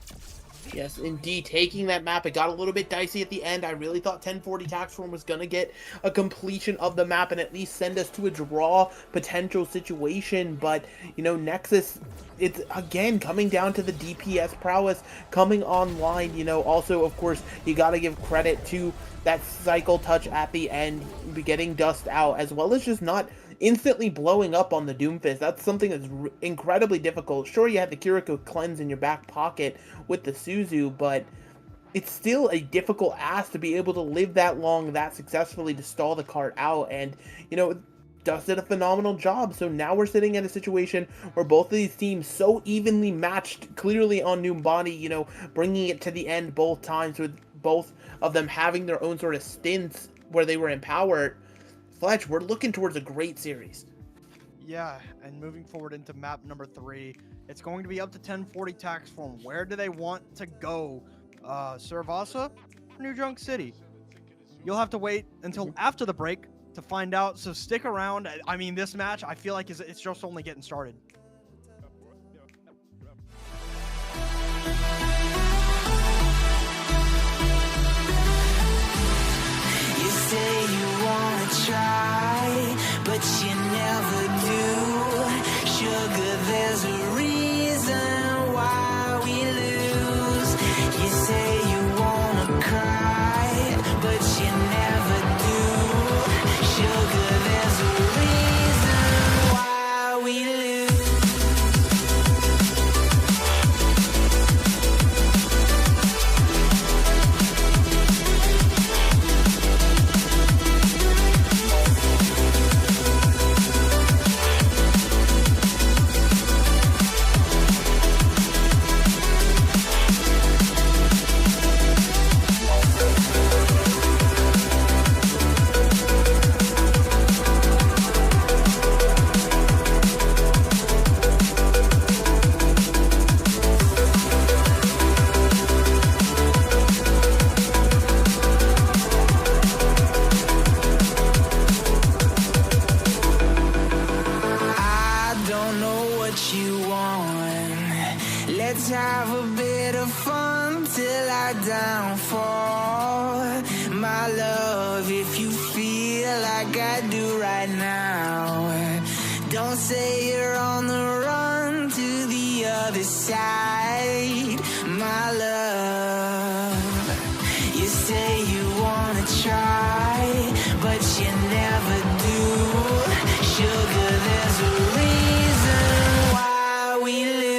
Yes, indeed. Taking that map, it got a little bit dicey at the end. I really thought 1040 Tax Form was going to get a completion of the map and at least send us to a draw potential situation. But, you know, Nexus, it's, again, coming down to the DPS prowess coming online. You know, also, of course, you got to give credit to that cycle touch at the end, getting Dust out, as well as just not instantly blowing up on the Doomfist. That's something that's incredibly difficult. Sure, you have the Kiriko cleanse in your back pocket with the Suzu, but it's still a difficult ask to be able to live that long, that successfully, to stall the cart out. And, you know, Dust did a phenomenal job. So now we're sitting in a situation where both of these teams so evenly matched, clearly on Numbani, you know, bringing it to the end both times, with both of them having their own sort of stints where they were empowered. Fletch, we're looking towards a great series. Yeah, and moving forward into map number 3, it's going to be up to 1040 Tax Form. Where do they want to go? Servasa or New Junk City? You'll have to wait until after the break to find out, so stick around. I mean, this match, I feel like it's just only getting started. You say you wanna try, but you never do. Sugar, there's a reason why we lose. You say you wanna cry, but you never do. Sugar, there's a reason why we lose. Let's have a bit of fun till I downfall. My love, if you feel like I do right now, don't say you're on the run to the other side. My love, you say you wanna try, but you never do. Sugar, there's a reason why we lose.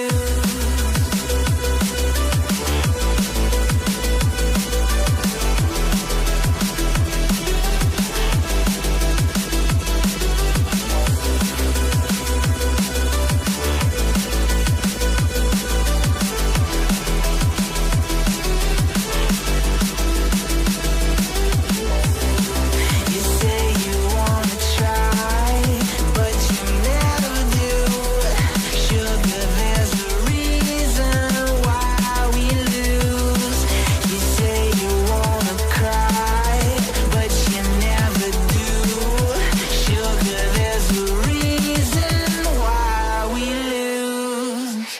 You say you wanna try, but you never do. Sugar, there's a reason why we lose. You say you wanna cry, but you never do. Sugar, there's a reason why we lose.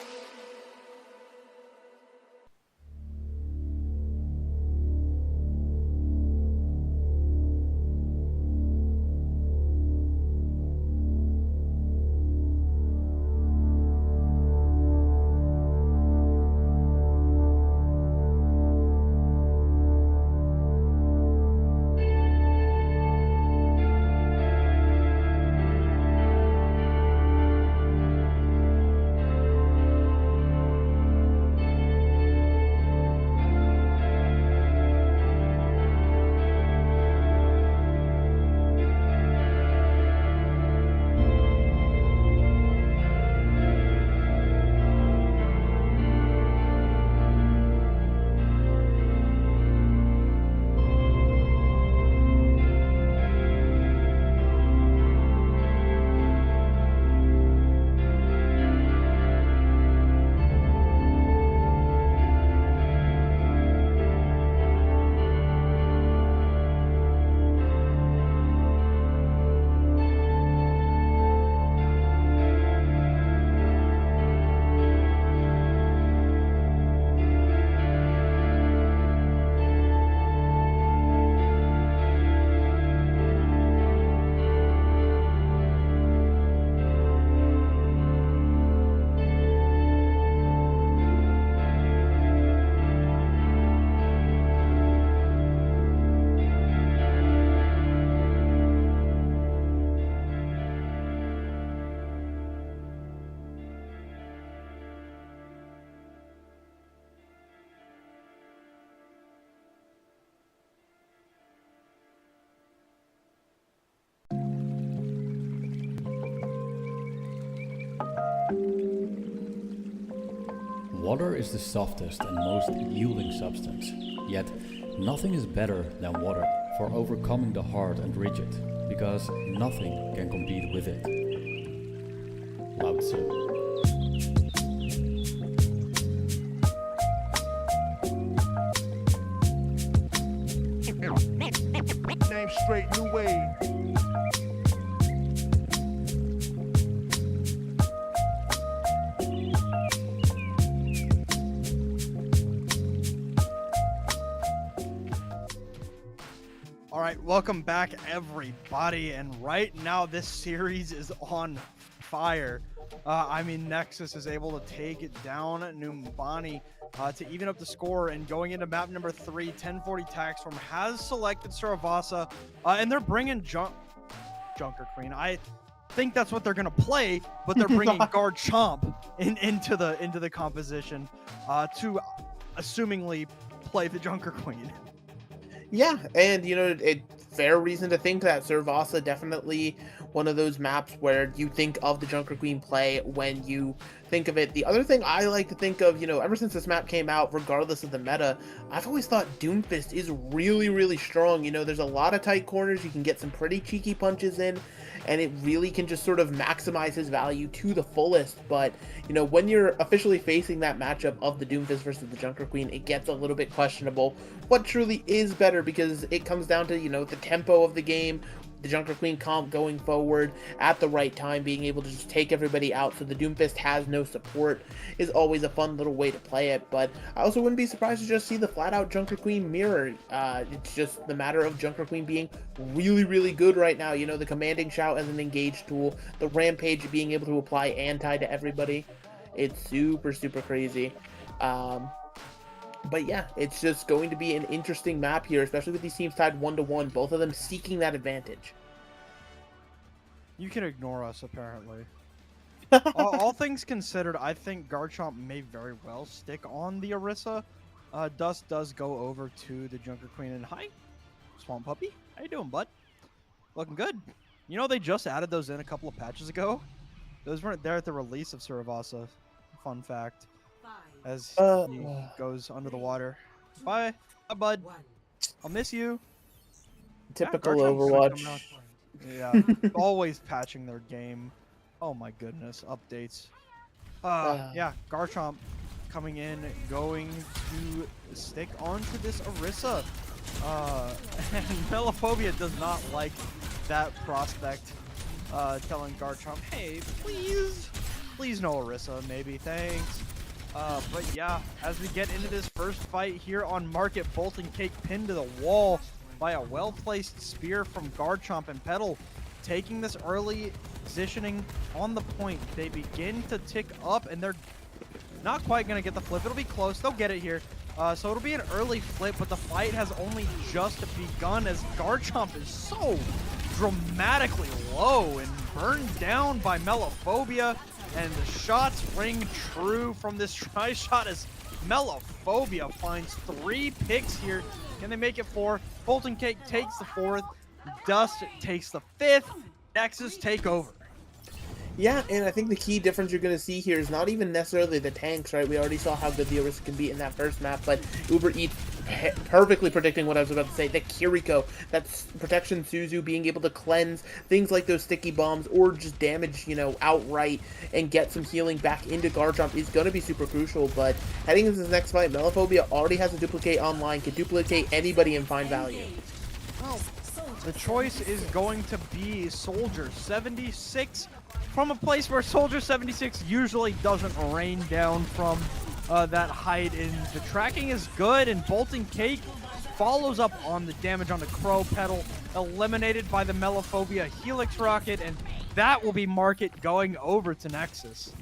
Water is the softest and most yielding substance, yet nothing is better than water for overcoming the hard and rigid, because nothing can compete with it. Lao Tzu. Name straight, new wave. All right, welcome back, everybody. And right now, this series is on fire. I mean, Nexus is able to take it down. Numbani to even up the score, and going into map number 3, 1040 Taxform has selected Saravasa, and they're bringing Junker Queen. I think that's what they're gonna play, but they're bringing Guard Chomp into the composition to assumingly play the Junker Queen. Yeah, and you know, fair reason to think that Saravasa definitely one of those maps where you think of the Junker Queen play when you think of it. The other thing I like to think of, you know, ever since this map came out, regardless of the meta, I've always thought Doomfist is really, really strong. You know, there's a lot of tight corners, you can get some pretty cheeky punches in, and it really can just sort of maximize his value to the fullest. But, you know, when you're officially facing that matchup of the Doomfist versus the Junker Queen, it gets a little bit questionable what truly is better, because it comes down to, you know, the tempo of the game, the Junker Queen comp going forward at the right time, being able to just take everybody out so the Doomfist has no support is always a fun little way to play it. But I also wouldn't be surprised to just see the flat out Junker Queen mirror. It's just the matter of Junker Queen being really, really good right now. You know, the commanding shout as an engage tool, the Rampage being able to apply anti to everybody. It's super, super crazy. But yeah, it's just going to be an interesting map here, especially with these teams tied 1-1, both of them seeking that advantage. You can ignore us, apparently. all things considered, I think Garchomp may very well stick on the Orisa. Dust does go over to the Junker Queen, and hi, Swamp Puppy. How you doing, bud? Looking good. You know, they just added those in a couple of patches ago. Those weren't there at the release of Suravasa. Fun fact. As he goes under the water. Bye. Bye, bud. I'll miss you. Typical yeah, Overwatch. Yeah, always patching their game. Oh my goodness, updates. Yeah, Garchomp coming in, going to stick onto this Orisa. And Melophobia does not like that prospect telling Garchomp, hey, please no Orisa, maybe, thanks. But yeah, as we get into this first fight here on Market, Bolton Cake pinned to the wall by a well-placed spear from Garchomp, and Petal taking this early positioning on the point. They begin to tick up, and they're not quite going to get the flip. It'll be close. They'll get it here. So it'll be an early flip, but the fight has only just begun as Garchomp is so dramatically low and burned down by Melophobia. And the shots ring true from this try shot as Melophobia finds 3 picks here. Can they make it 4? Bolton Cake takes the 4th. Dust takes the 5th. Nexus take over. Yeah, and I think the key difference you're going to see here is not even necessarily the tanks, right? We already saw how good the Orisa can be in that first map, but Uber Eats perfectly predicting what I was about to say. The Kiriko, that's Protection Suzu being able to cleanse things like those sticky bombs or just damage, you know, outright and get some healing back into Garchomp is going to be super crucial. But heading into this next fight, Melophobia already has a duplicate online, can duplicate anybody and find value. Well, the choice is going to be Soldier 76 from a place where Soldier 76 usually doesn't rain down from that height, and the tracking is good, and Bolton Cake follows up on the damage on the Crow Petal, eliminated by the Melophobia Helix Rocket, and that will be Market going over to Nexus.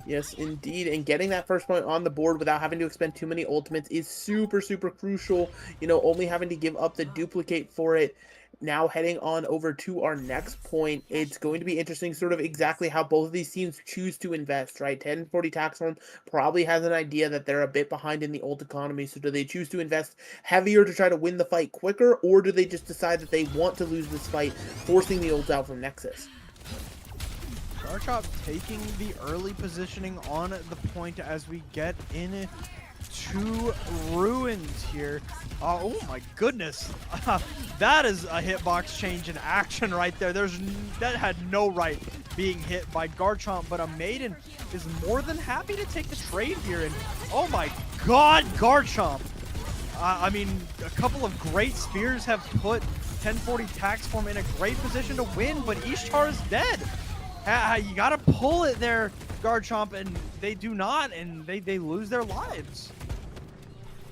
Yes, indeed, and getting that first point on the board without having to expend too many ultimates is super, super crucial. You know, only having to give up the duplicate for it. Now heading on over to our next point, it's going to be interesting sort of exactly how both of these teams choose to invest, right? 1040 Taxform probably has an idea that they're a bit behind in the ult economy, so do they choose to invest heavier to try to win the fight quicker, or do they just decide that they want to lose this fight, forcing the ult out from Nexus? Garchomp taking the early positioning on the point as we get in to Ruins here. Oh my goodness. That is a hitbox change in action right there. That had no right being hit by Garchomp, but a Maiden is more than happy to take the trade here. And oh my god, Garchomp. I mean, a couple of great spears have put 1040 Taxform in a great position to win, but Ishtar is dead. You gotta pull it there, Garchomp, and they do not, and they lose their lives.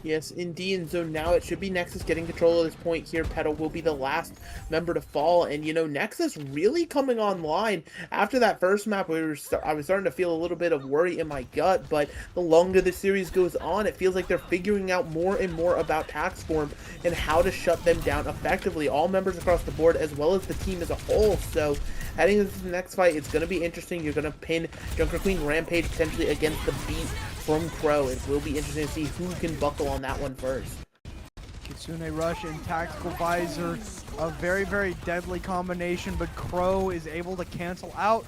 Yes, indeed, and so now it should be Nexus getting control of this point here. Petal will be the last member to fall, and you know, Nexus really coming online. After that first map, I was starting to feel a little bit of worry in my gut, but the longer the series goes on, it feels like they're figuring out more and more about Taxform and how to shut them down effectively, all members across the board, as well as the team as a whole. So heading into the next fight, it's going to be interesting. You're going to pin Junker Queen Rampage potentially against the beat from Crow. It will be interesting to see who can buckle on that one first. Kitsune Rush and Tactical Visor, a very, very deadly combination, but Crow is able to cancel out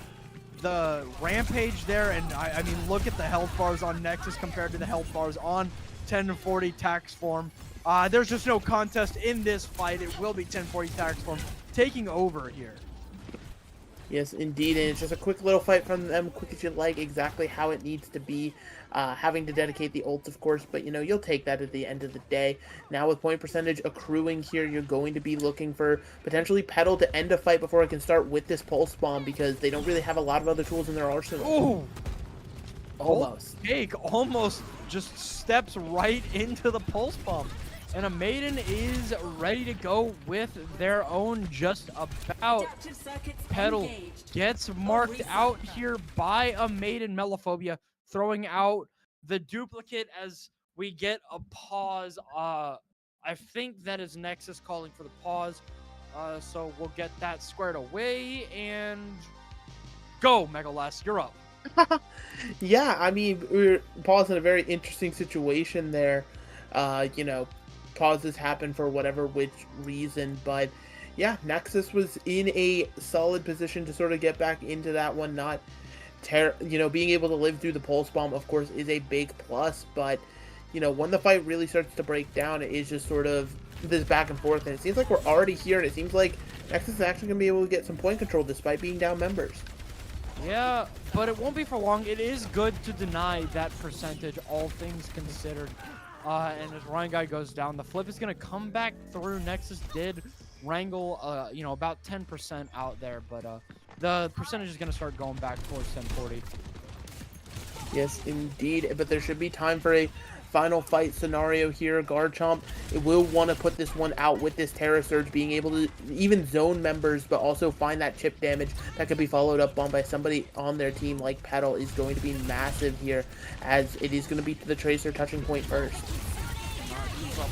the Rampage there, and I mean, look at the health bars on Nexus compared to the health bars on 1040 Taxform. There's just no contest in this fight. It will be 1040 Taxform taking over here. Yes, indeed, and it's just a quick little fight from them, quick as you like, exactly how it needs to be. Having to dedicate the ult, of course, but you'll take that at the end of the day. Now with point percentage accruing here, you're going to be looking for potentially Petal to end a fight before it can start with this pulse bomb, because they don't really have a lot of other tools in their arsenal. Ooh! Almost. Cake almost just steps right into the pulse bomb. And a Maiden is ready to go with their own just about. Petal gets marked out here by a Maiden. Melophobia throwing out the duplicate as we get a pause. I think that is Nexus calling for the pause. So we'll get that squared away and go, Megaless, you're up. Yeah, I mean, we're Paul's in a very interesting situation there. Pauses happen for whatever which reason, but yeah, Nexus was in a solid position to sort of get back into that one. Not, being able to live through the pulse bomb, of course, is a big plus, but when the fight really starts to break down, it is just sort of this back and forth, and it seems like we're already here, and it seems like Nexus is actually going to be able to get some point control despite being down members. Yeah, but it won't be for long. It is good to deny that percentage, all things considered. And as Ryan Guy goes down, the flip is going to come back through. Nexus did wrangle, about 10% out there, but the percentage is going to start going back towards 1040. Yes, indeed. But there should be time for a final fight scenario here. Garchomp will want to put this one out with this Terra Surge, being able to even zone members, but also find that chip damage that could be followed up on by somebody on their team like Petal is going to be massive here, as it is going to be to the Tracer touching point first. Keep up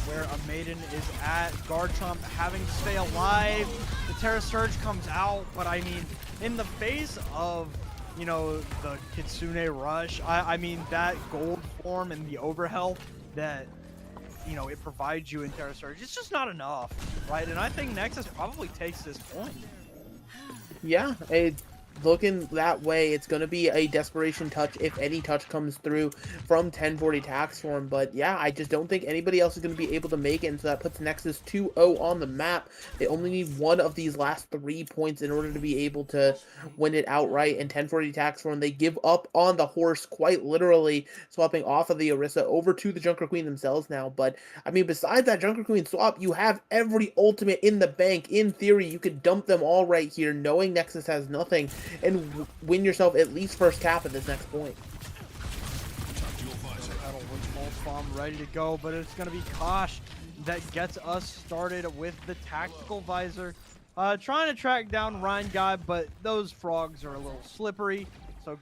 where a Maiden is at. Garchomp having to stay alive. The Terra Surge comes out, but I mean, in the face of the Kitsune Rush, I mean, that gold form and the overhealth that, it provides you in Terra Surge, it's just not enough, right? And I think Nexus probably takes this point. Yeah, looking that way, it's going to be a desperation touch if any touch comes through from 1040 tax form. But yeah, I just don't think anybody else is going to be able to make it, and so that puts Nexus 2-0 on the map. They only need one of these last 3 points in order to be able to win it outright, and 1040 tax form, they give up on the horse, quite literally swapping off of the Orisa over to the Junker Queen themselves now. But I mean, besides that Junker Queen swap, you have every ultimate in the bank. In theory, you could dump them all right here, knowing Nexus has nothing, and win yourself at least first cap at this next point. Petal with pulse bomb ready to go, but it's going to be Kosh that gets us started with the tactical visor. Trying to track down Ryan Guy, but those frogs are a little slippery, so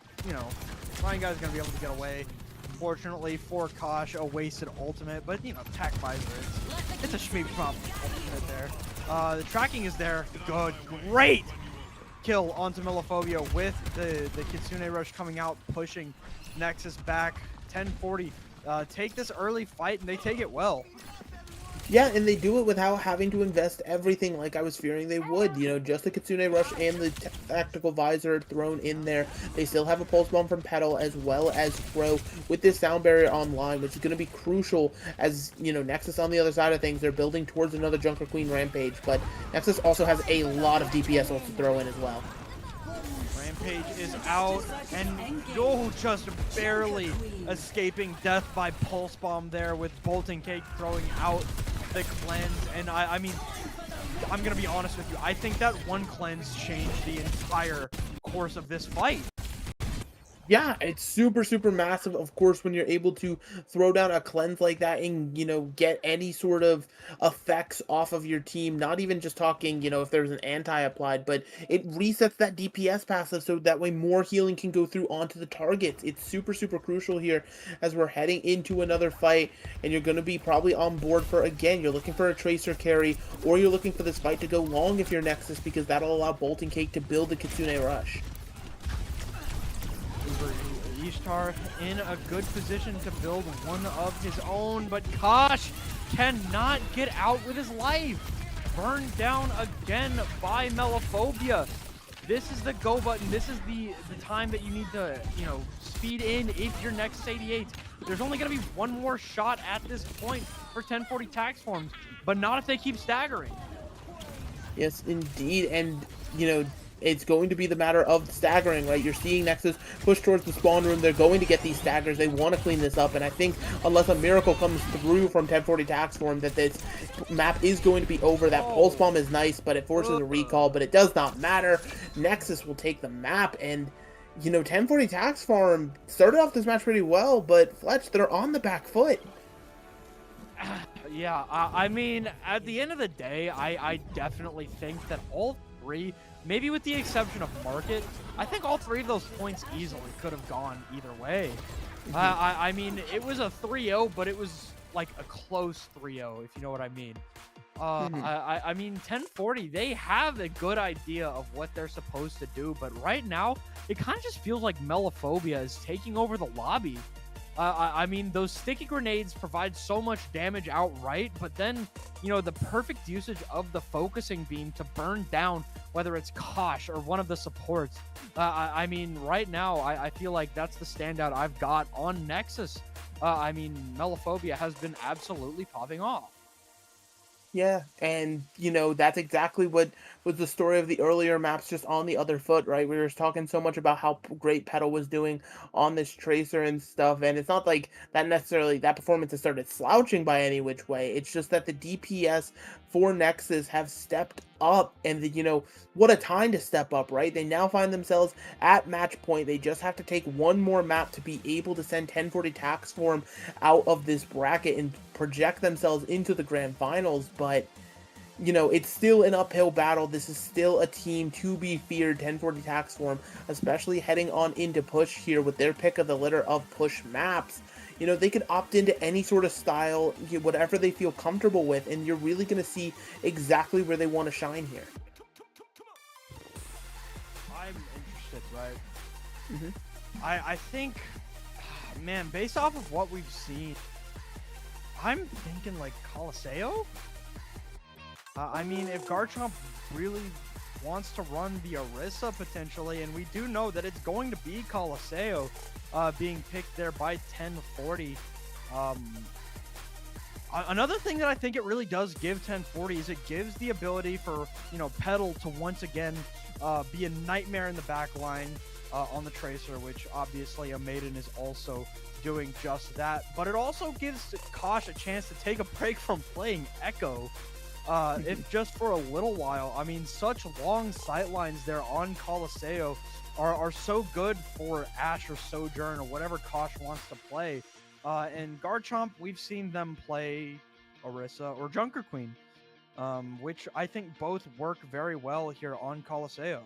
Ryan Guy's going to be able to get away. Unfortunately for Kosh, a wasted ultimate, but tac visor, it's a shmeep ultimate there. The tracking is there. Good, great kill onto Melophobia with the Kitsune Rush coming out, pushing Nexus back. 1040 take this early fight, and they take it well. Yeah, and they do it without having to invest everything like I was fearing they would. Just the Kitsune Rush and the tactical visor thrown in there. They still have a pulse bomb from Petal as well as Crow with this sound barrier online, which is going to be crucial as, Nexus on the other side of things, they're building towards another Junker Queen rampage, but Nexus also has a lot of DPS ults to throw in as well. Rampage is out, and just barely escaping death by pulse bomb there with Bolting Cake throwing out the cleanse. And I mean, I'm gonna be honest with you, I think that one cleanse changed the entire course of this fight. Yeah, it's super, super massive, of course, when you're able to throw down a cleanse like that and, get any sort of effects off of your team. Not even just talking, if there's an anti-applied, but it resets that DPS passive so that way more healing can go through onto the targets. It's super, super crucial here as we're heading into another fight, and you're going to be probably on board for, again, you're looking for a Tracer carry, or you're looking for this fight to go long if you're Nexus, because that'll allow Bolting Cake to build the Kitsune Rush. Ishtar in a good position to build one of his own, but Kosh cannot get out with his life. Burned down again by Melophobia. This is the go button. This is the time that you need to, speed in if you're Nexus 88. There's only going to be one more shot at this point for 1040 tax forms, but not if they keep staggering. Yes, indeed. And, it's going to be the matter of staggering, right? You're seeing Nexus push towards the spawn room. They're going to get these staggers. They want to clean this up, and I think unless a miracle comes through from 1040 Tax Form, that this map is going to be over. That pulse bomb is nice, but it forces a recall, but it does not matter. Nexus will take the map, and you know, 1040 Tax Farm started off this match pretty well, but Fletch, they're on the back foot. Yeah, I mean, at the end of the day, I definitely think that all three, maybe with the exception of Market, I think all three of those points easily could have gone either way. I mean, it was a 3-0, but it was like a close 3-0, if you know what I mean. I mean, 1040, they have a good idea of what they're supposed to do, but right now, it kind of just feels like Melophobia is taking over the lobby. I mean, those sticky grenades provide so much damage outright, but then, you know, the perfect usage of the focusing beam to burn down, whether it's Kosh or one of the supports. I mean, right now, I feel like that's the standout I've got on Nexus. I mean, Melophobia has been absolutely popping off. Yeah, and you know, that's exactly what was the story of the earlier maps, just on the other foot, right? We were talking so much about how great Petal was doing on this Tracer and stuff, and it's not like that necessarily, that performance has started slouching by any which way. It's just that the DPS for Nexus have stepped up, and you know, what a time to step up, right? They now find themselves at match point. They just have to take one more map to be able to send 1040 Tax Form out of this bracket and project themselves into the grand finals. But you know, it's still an uphill battle. This is still a team to be feared, 1040 Tax Form, especially heading on into push here with their pick of the litter of push maps. You know, they could opt into any sort of style, whatever they feel comfortable with, and you're really going to see exactly where they want to shine here. I'm interested, right? I think, man, based off of what we've seen, I'm thinking like Coliseo. I mean, if Garchomp really wants to run the Orisa potentially, and we do know that it's going to be Coliseo being picked there by 1040. Another thing that I think it really does give 1040 is it gives the ability for, you know, Petal to once again be a nightmare in the back line on the Tracer, which obviously a Maiden is also doing just that. But it also gives Kosh a chance to take a break from playing Echo. If just for a little while. I mean, such long sightlines there on Coliseo are so good for Ashe or Sojourn or whatever Kosh wants to play. And Garchomp, we've seen them play Orisa or Junker Queen, which I think both work very well here on Coliseo.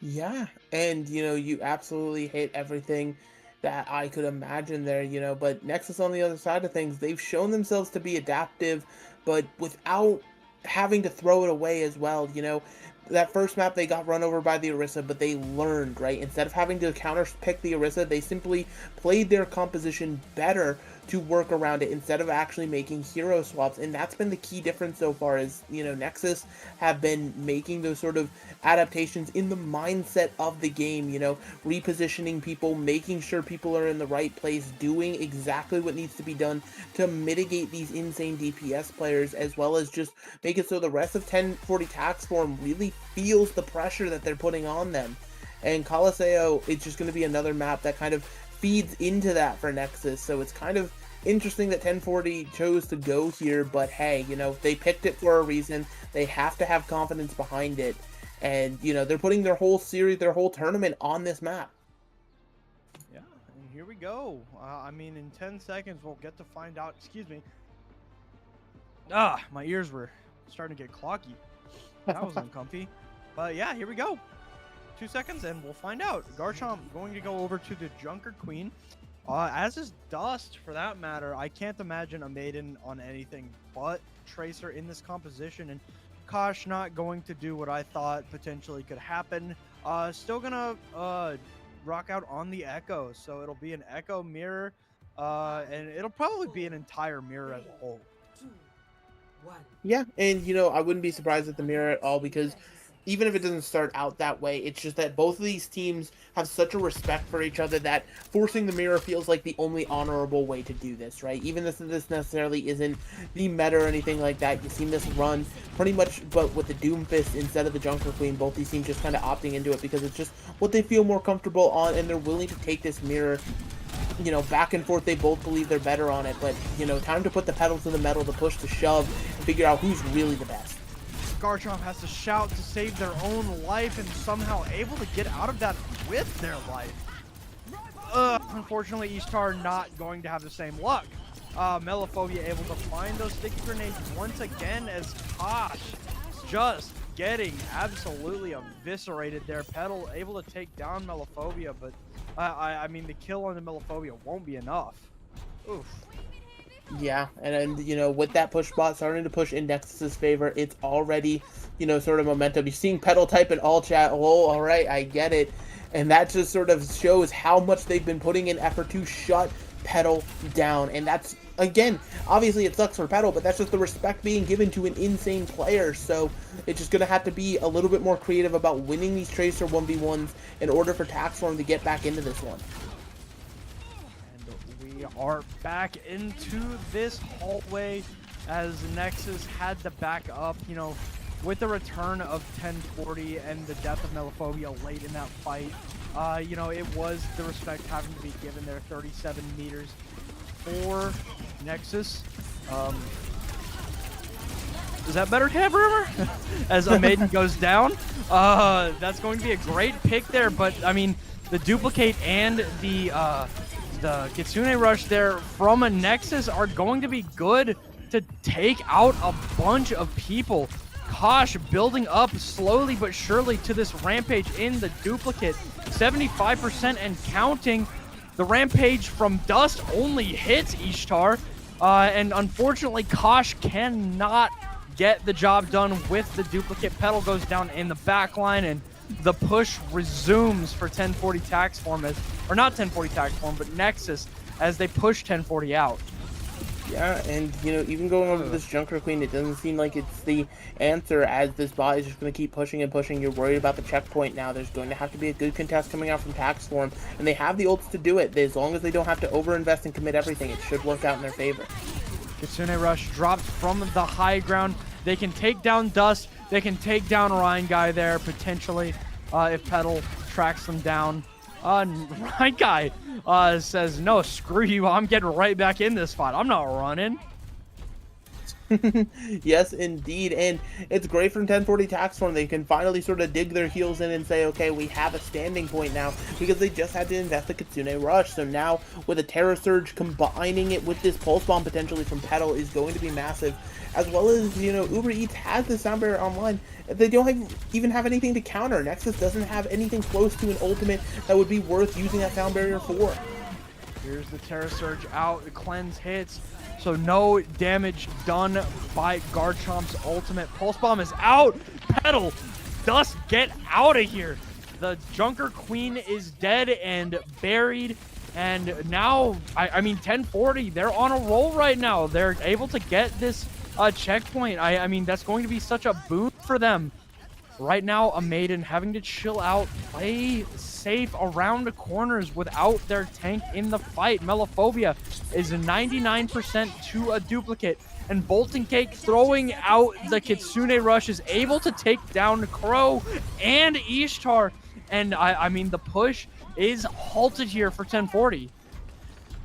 Yeah, and you know, you absolutely hit everything that I could imagine there, you know, but Nexus on the other side of things, they've shown themselves to be adaptive, but without having to throw it away as well. You know, that first map they got run over by the Orisa, but they learned, right? Instead of having to counter pick the Orisa, they simply played their composition better to work around it instead of actually making hero swaps. And that's been the key difference so far is, you know, Nexus have been making those sort of adaptations in the mindset of the game, you know, repositioning people, making sure people are in the right place, doing exactly what needs to be done to mitigate these insane DPS players, as well as just make it so the rest of 1040 Tax Form really feels the pressure that they're putting on them. And Coliseo, it's just going to be another map that kind of feeds into that for Nexus, so it's kind of interesting that 1040 chose to go here, but hey, you know, they picked it for a reason. They have to have confidence behind it, and you know, they're putting their whole series, their whole tournament on this map. Yeah, and here we go. I mean, in 10 seconds we'll get to find out. Excuse me. My ears were starting to get cloggy. That was uncomfy. But yeah, here we go. 2 seconds and we'll find out. Garchomp going to go over to the Junker Queen. As is Dust, for that matter. I can't imagine a Maiden on anything but Tracer in this composition. And Kosh not going to do what I thought potentially could happen. Still gonna rock out on the Echo. So it'll be an Echo mirror. And it'll probably be an entire mirror as a whole. Yeah, and you know, I wouldn't be surprised at the mirror at all, because even if it doesn't start out that way, it's just that both of these teams have such a respect for each other that forcing the mirror feels like the only honorable way to do this, right? Even if this necessarily isn't the meta or anything like that, you've seen this run pretty much, but with the Doomfist instead of the Junker Queen, both these teams just kind of opting into it because it's just what they feel more comfortable on, and they're willing to take this mirror, you know, back and forth. They both believe they're better on it, but, you know, time to put the pedal to the metal, to push, to shove, and figure out who's really the best. Garchomp has to shout to save their own life and somehow able to get out of that with their life. Unfortunately, Ishtar not going to have the same luck. Melophobia able to find those sticky grenades once again as Kosh just getting absolutely eviscerated there. Pedal able to take down Melophobia, but I mean, the kill on the Melophobia won't be enough. Oof. Yeah, and you know, with that push bot starting to push in Nexus's favor, it's already, you know, sort of momentum. You're seeing Pedal type in all chat, oh, all right, I get it. And that just sort of shows how much they've been putting in effort to shut Pedal down. And that's, again, obviously it sucks for Pedal, but that's just the respect being given to an insane player. So it's just going to have to be a little bit more creative about winning these Tracer 1v1s in order for Taxform to get back into this one. We are back into this hallway as Nexus had to back up, you know, with the return of 1040 and the death of Melophobia late in that fight. You know, it was the respect having to be given there. 37 meters for Nexus. Is that better, Tab Rumor? As a maiden goes down. That's going to be a great pick there, but I mean, the duplicate and the Kitsune Rush there from a Nexus are going to be good to take out a bunch of people. Kosh building up slowly but surely to this Rampage in the duplicate. 75% and counting. The Rampage from Dust only hits Ishtar. And unfortunately, Kosh cannot get the job done with the duplicate. Pedal goes down in the back line, and the push resumes for 1040 tax form, or not 1040 tax form, but Nexus, as they push 1040 out. Yeah, and you know, even going over this Junker Queen, it doesn't seem like it's the answer, as this bot is just going to keep pushing and pushing. You're worried about the checkpoint now. There's going to have to be a good contest coming out from tax form, and they have the ults to do it. As long as they don't have to overinvest and commit everything, it should work out in their favor. Kitsune Rush dropped from the high ground. They can take down Dust. They can take down Ryan Guy there, potentially, if Pedal tracks them down. Ryan Guy says, no, screw you. I'm getting right back in this fight. I'm not running. Yes, indeed. And it's great from 1040 tax form. They can finally sort of dig their heels in and say, okay, we have a standing point now, because they just had to invest the Kitsune Rush. So now with a Terror Surge, combining it with this Pulse Bomb potentially from Pedal is going to be massive. As well as, you know, Uber Eats has the Sound Barrier online. They don't even have anything to counter. Nexus doesn't have anything close to an ultimate that would be worth using that Sound Barrier for. Here's the Terror Surge out. The cleanse hits. So no damage done by Garchomp's ultimate. Pulse Bomb is out. Pedal. Dust, get out of here. The Junker Queen is dead and buried. And now, I mean, 1040, they're on a roll right now. They're able to get this checkpoint. I mean, that's going to be such a boon for them. Right now, a Maiden having to chill out, play safe around the corners without their tank in the fight. Melophobia is 99% to a duplicate. And Bolton Cake throwing out the Kitsune Rush is able to take down Crow and Ishtar. And I mean, the push is halted here for 1040.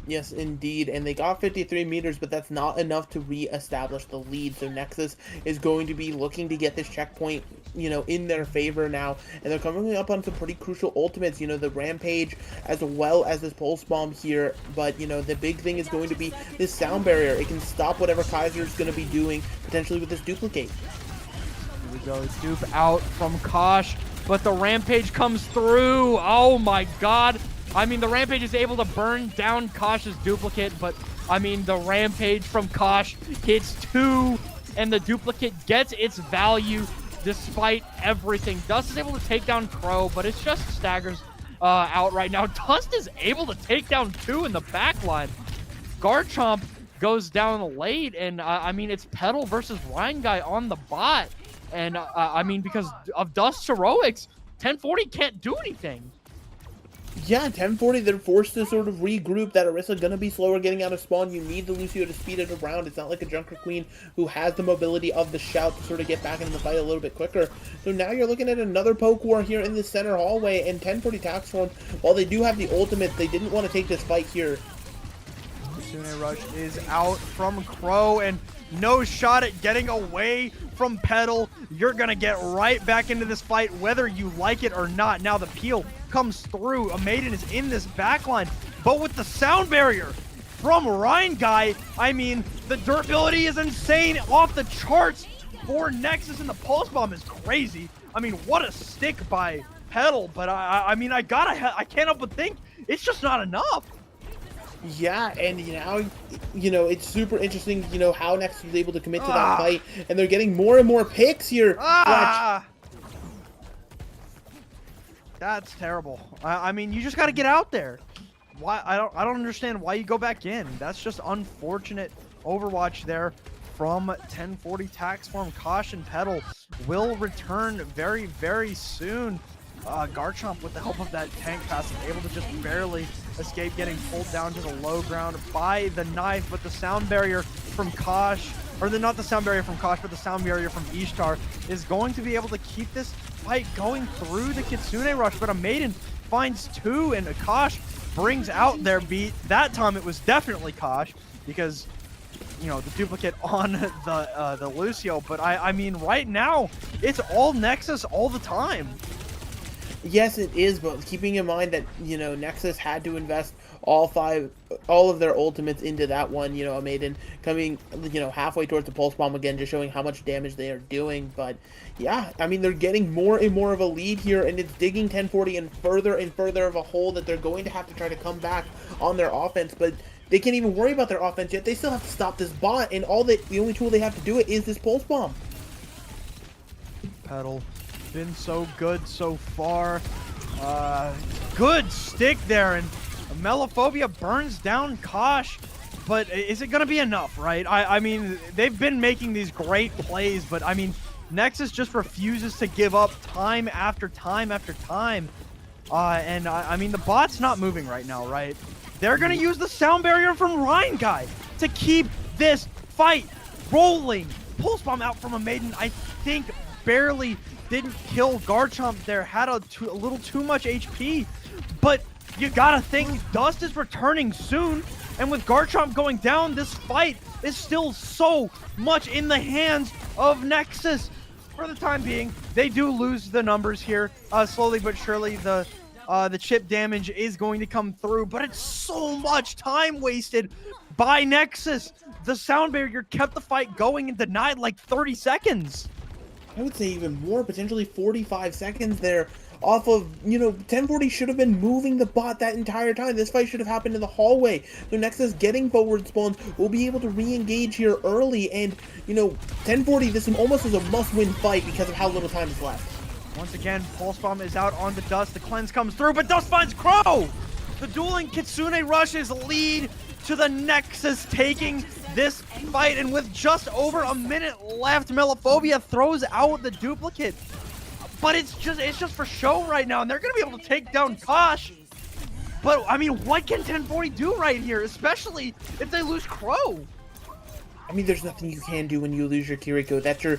Yes, indeed, and they got 53 meters, but that's not enough to re-establish the lead. So Nexus is going to be looking to get this checkpoint, you know, in their favor now, and they're coming up on some pretty crucial ultimates, you know, the Rampage as well as this Pulse Bomb here. But, you know, the big thing is going to be this Sound Barrier. It can stop whatever Kaiser is going to be doing, potentially with this duplicate. Here we go, dupe out from Kosh, but the Rampage comes through. Oh my god. I mean, the Rampage is able to burn down Kosh's duplicate, but I mean, the Rampage from Kosh hits 2, and the duplicate gets its value despite everything. Dust is able to take down Crow, but it's just staggers out right now. Dust is able to take down 2 in the back line. Garchomp goes down late, and I mean, it's Pedal versus Ryan Guy on the bot. And I mean, because of Dust's heroics, 1040 can't do anything. Yeah, 1040, they're forced to sort of regroup. That Orisa gonna be slower getting out of spawn. You need the Lucio to speed it around. It's not like a Junker Queen who has the mobility of the Shout to sort of get back into the fight a little bit quicker. So now you're looking at another poke war here in the center hallway, and 1040 Tax Form, while they do have the ultimate, they didn't want to take this fight here. Kitsune Rush is out from Crow, and no shot at getting away from Petal. You're gonna get right back into this fight whether you like it or not. Now the peel comes through. A Maiden is in this backline, but with the sound barrier from Ryan Guy, I mean, the durability is insane, off the charts for Nexus, and the pulse bomb is crazy. I mean, what a stick by Petal, but I mean, I can't help but think it's just not enough. Yeah, and now, it's super interesting, how Nexus was able to commit to that fight, and they're getting more and more picks here. That's terrible. I mean, you just got to get out there. Why? I don't understand why you go back in. That's just unfortunate Overwatch there from 1040 Tax Form. Caution Petal will return very, very soon. Garchomp, with the help of that tank pass, is able to just barely escape getting pulled down to the low ground by the knife, but the sound barrier from Kosh, or not the sound barrier from Kosh, but the sound barrier from Ishtar is going to be able to keep this fight going through the Kitsune Rush, but a Maiden finds two, and Kosh brings out their beat. That time it was definitely Kosh, because the duplicate on the Lucio, but I mean, right now it's all Nexus all the time. Yes, it is, but keeping in mind that, Nexus had to invest all of their ultimates into that one, a Maiden coming, halfway towards the Pulse Bomb again, just showing how much damage they are doing. But yeah, I mean, they're getting more and more of a lead here, and it's digging 1040 in further and further of a hole that they're going to have to try to come back on their offense. But they can't even worry about their offense yet. They still have to stop this bot, and the only tool they have to do it is this Pulse Bomb. Petal been so good so far. Good stick there, and Melophobia burns down Kosh, but is it gonna be enough, right? I mean, they've been making these great plays, but I mean, Nexus just refuses to give up time after time after time. And I mean, the bot's not moving right now, right? They're gonna use the sound barrier from Ryan Guy to keep this fight rolling. Pulse Bomb out from a Maiden, I think barely didn't kill Garchomp there, had a little too much HP, but you gotta think Dust is returning soon, and with Garchomp going down, this fight is still so much in the hands of Nexus. For the time being, they do lose the numbers here, slowly but surely. The chip damage is going to come through, but it's so much time wasted by Nexus. The sound barrier kept the fight going and denied like 30 seconds. I would say even more, potentially 45 seconds there off of, 1040 should have been moving the bot that entire time. This fight should have happened in the hallway. So Nexus getting forward spawns will be able to re-engage here early, and, 1040, this almost is a must-win fight because of how little time is left. Once again, Pulse Bomb is out on the Dust. The cleanse comes through, but Dust finds Crow! The dueling Kitsune Rushes lead to the Nexus taking this fight, and with just over a minute left, Melophobia throws out the duplicate. But it's just for show right now, and they're gonna be able to take down Kosh. But I mean, what can 1040 do right here, especially if they lose Crow? I mean, there's nothing you can do when you lose your Kiriko. That's your,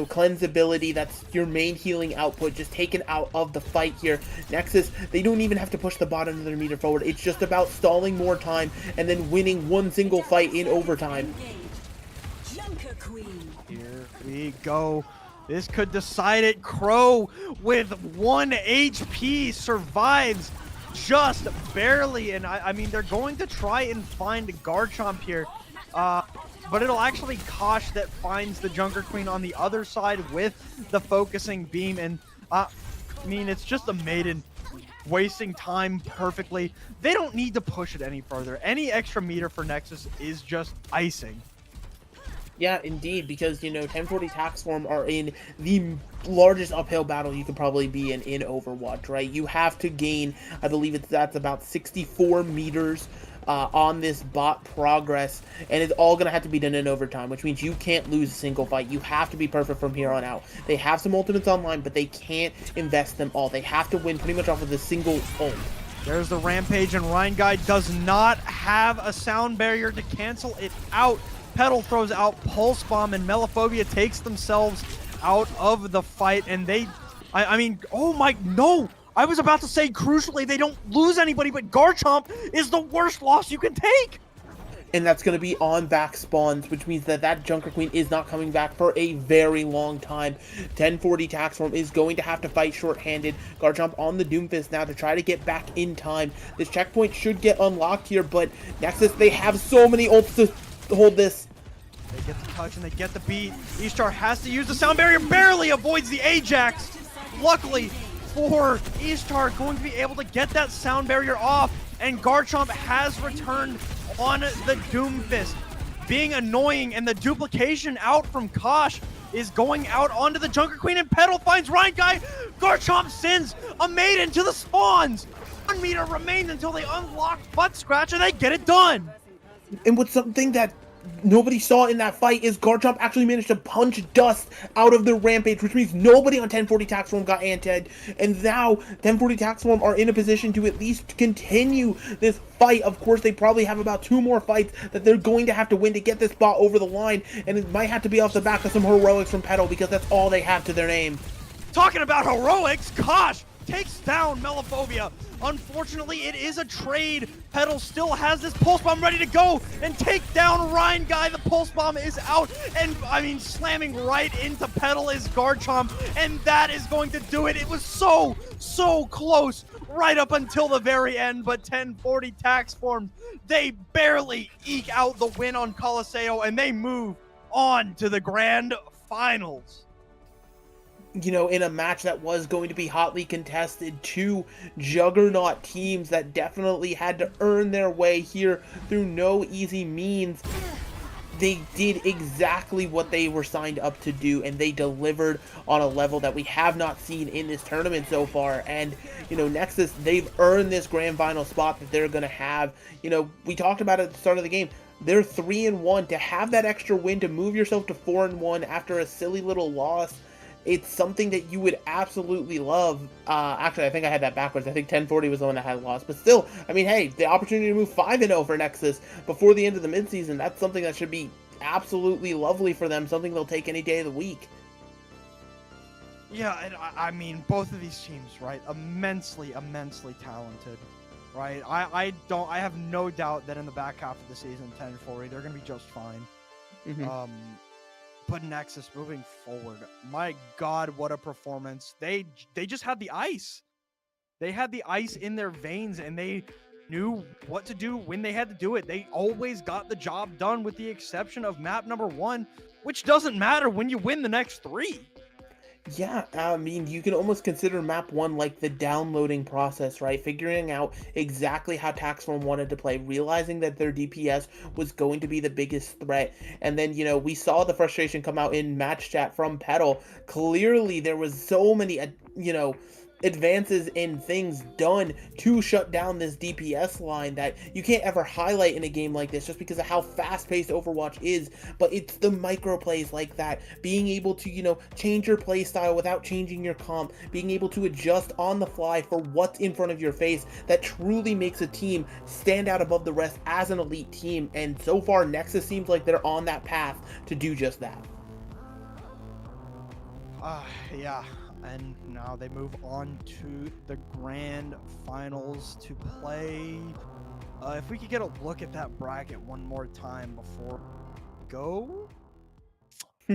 cleanse ability. That's your main healing output, just taken out of the fight here. Nexus, they don't even have to push the bottom of their meter forward. It's just about stalling more time and then winning one single fight in overtime. Here we go. This could decide it. Crow with 1 HP survives just barely, and I mean, they're going to try and find Garchomp here. But it'll actually Kosh that finds the Junker Queen on the other side with the focusing beam. And I mean, it's just a Maiden wasting time perfectly. They don't need to push it any further. Any extra meter for Nexus is just icing. Yeah, indeed, because, 1040 Tax Form are in the largest uphill battle you could probably be in Overwatch, right? You have to gain, I believe that's about 64 meters on this bot progress, and it's all going to have to be done in overtime, which means you can't lose a single fight. You have to be perfect from here on out. They have some ultimates online, but they can't invest them all. They have to win pretty much off of the single ult. There's the Rampage, and Ryan Guy does not have a sound barrier to cancel it out. Petal throws out Pulse Bomb, and Melophobia takes themselves out of the fight, and they, I mean, oh my, no! I was about to say, crucially, they don't lose anybody, but Garchomp is the worst loss you can take! And that's going to be on back spawns, which means that that Junker Queen is not coming back for a very long time. 1040 Taxform is going to have to fight short-handed. Garchomp on the Doomfist now to try to get back in time. This checkpoint should get unlocked here, but Nexus, they have so many ults to hold this. They get the touch and they get the beat. Ishtar has to use the sound barrier, barely avoids the Ajax. Luckily for Ishtar, going to be able to get that sound barrier off, and Garchomp has returned on the Doomfist. Being annoying, and the duplication out from Kosh is going out onto the Junker Queen, and Petal finds Ryan Guy. Garchomp sends a maiden to the spawns. 1 meter remains until they unlock Butt Scratch, and they get it done. And what's something that nobody saw in that fight is Garchomp actually managed to punch dust out of the Rampage, which means nobody on 1040 Taxform got antied, and now 1040 Taxform are in a position to at least continue this fight. Of course, they probably have about 2 more fights that they're going to have to win to get this bot over the line, and it might have to be off the back of some heroics from Petal, because that's all they have to their name. Talking about heroics, Kosh takes down Melophobia. Unfortunately, it is a trade. Petal still has this Pulse Bomb ready to go and take down Ryan Guy. The Pulse Bomb is out, and I mean, slamming right into Petal is Garchomp, and that is going to do it. It was so close right up until the very end, but 1040 Taxform, they barely eke out the win on Colosseo, and they move on to the grand finals. You know, in a match that was going to be hotly contested, 2 juggernaut teams that definitely had to earn their way here through no easy means. They did exactly what they were signed up to do, and they delivered on a level that we have not seen in this tournament so far. And, you know, Nexus, they've earned this grand final spot that they're going to have. You know, we talked about it at the start of the game. They're 3-1. To have that extra win, to move yourself to 4-1 after a silly little loss, it's something that you would absolutely love. Actually, I think I had that backwards. I think 1040 was the one that had lost. But still, I mean, hey, the opportunity to move 5-0 for Nexus before the end of the midseason, that's something that should be absolutely lovely for them, something they'll take any day of the week. Yeah, and I mean, both of these teams, right, immensely talented, right? I have no doubt that in the back half of the season, 1040, they're going to be just fine. Mm-hmm. But Nexus moving forward, my God, what a performance. They just had the ice. They had the ice in their veins, and they knew what to do when they had to do it. They always got the job done, with the exception of map number 1, which doesn't matter when you win the next 3. Yeah, I mean, you can almost consider map 1 like the downloading process, right? Figuring out exactly how Taxform wanted to play, realizing that their DPS was going to be the biggest threat. And then, you know, we saw the frustration come out in match chat from Petal. Clearly, there was so many, you know, advances in things done to shut down this DPS line that you can't ever highlight in a game like this, just because of how fast-paced Overwatch is. But it's the micro plays like that, being able to, you know, change your play style without changing your comp, being able to adjust on the fly for what's in front of your face, that truly makes a team stand out above the rest as an elite team. And so far, Nexus seems like they're on that path to do just that. Yeah. And now they move on to the grand finals to play. If we could get a look at that bracket one more time before we go.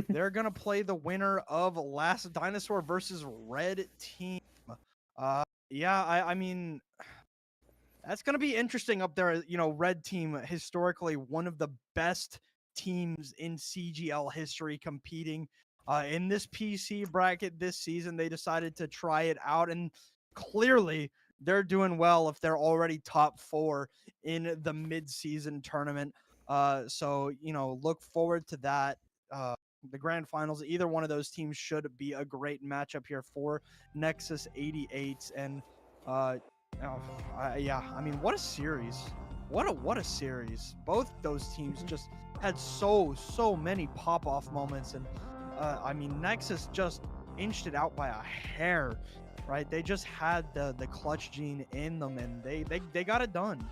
They're going to play the winner of Last Dinosaur versus Red Team. Yeah, I mean, that's going to be interesting up there. You know, Red Team, historically one of the best teams in CGL history, competing in this PC bracket this season. They decided to try it out, and clearly they're doing well if they're already top 4 in the mid-season tournament. So, you know, look forward to that. The grand finals, either one of those teams should be a great matchup here for Nexus 88. And yeah, I mean, what a series. what a series. Both those teams just had so many pop-off moments, and I mean, Nexus just inched it out by a hair, right? They just had the clutch gene in them, and they got it done.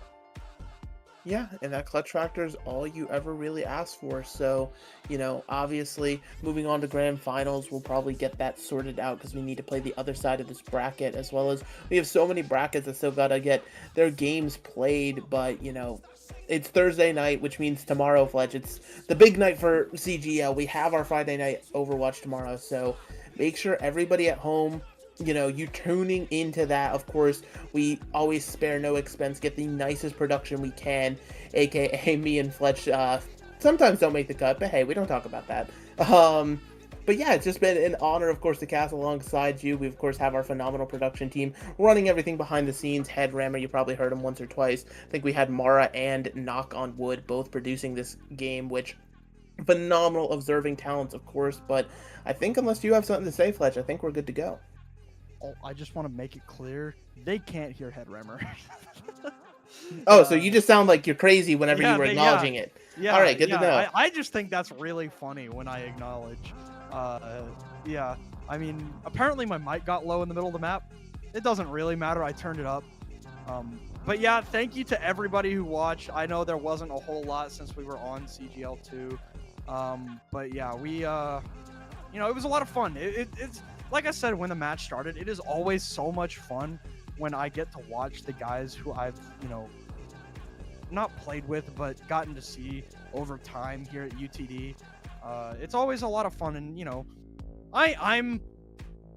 Yeah, and that clutch factor is all you ever really ask for. So, you know, obviously, moving on to grand finals, we'll probably get that sorted out because we need to play the other side of this bracket, as well as we have so many brackets that still gotta get their games played. But, you know, it's Thursday night, which means tomorrow, Fletch. It's the big night for CGL. We have our Friday night Overwatch tomorrow, so make sure everybody at home, you know, you tuning into that. Of course, we always spare no expense, get the nicest production we can, aka me and Fletch sometimes don't make the cut, but hey, we don't talk about that. But yeah, it's just been an honor, of course, to cast alongside you. We, of course, have our phenomenal production team running everything behind the scenes. Headrammer, you probably heard him once or twice. I think we had Mara and Knock on Wood both producing this game, which phenomenal observing talents, of course. But I think unless you have something to say, Fletch, I think we're good to go. Oh, I just want to make it clear, they can't hear Headrammer. Oh, so you just sound like you're crazy whenever you were acknowledging it. Yeah. All right, good to know. I just think that's really funny when I acknowledge. Yeah. I mean, apparently my mic got low in the middle of the map. It doesn't really matter. I turned it up. But yeah, thank you to everybody who watched. I know there wasn't a whole lot since we were on CGL 2. But yeah, we, you know, it was a lot of fun. It's like I said when the match started, it is always so much fun when I get to watch the guys who I've, you know, not played with, but gotten to see over time here at UTD. It's always a lot of fun, and you know, I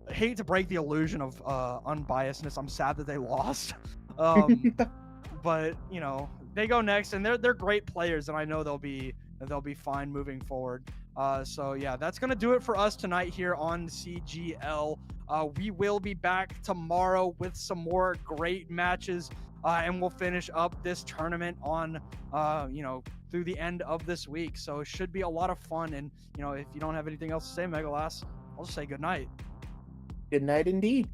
hate to break the illusion of unbiasedness. I'm sad that they lost, but you know, they go next, and they're great players, and I know they'll be fine moving forward. So yeah, that's gonna do it for us tonight here on CGL. We will be back tomorrow with some more great matches, and we'll finish up this tournament on, you know, through the end of this week. So it should be a lot of fun. And you know, if you don't have anything else to say, Megalass, I'll just say good night. Good night indeed.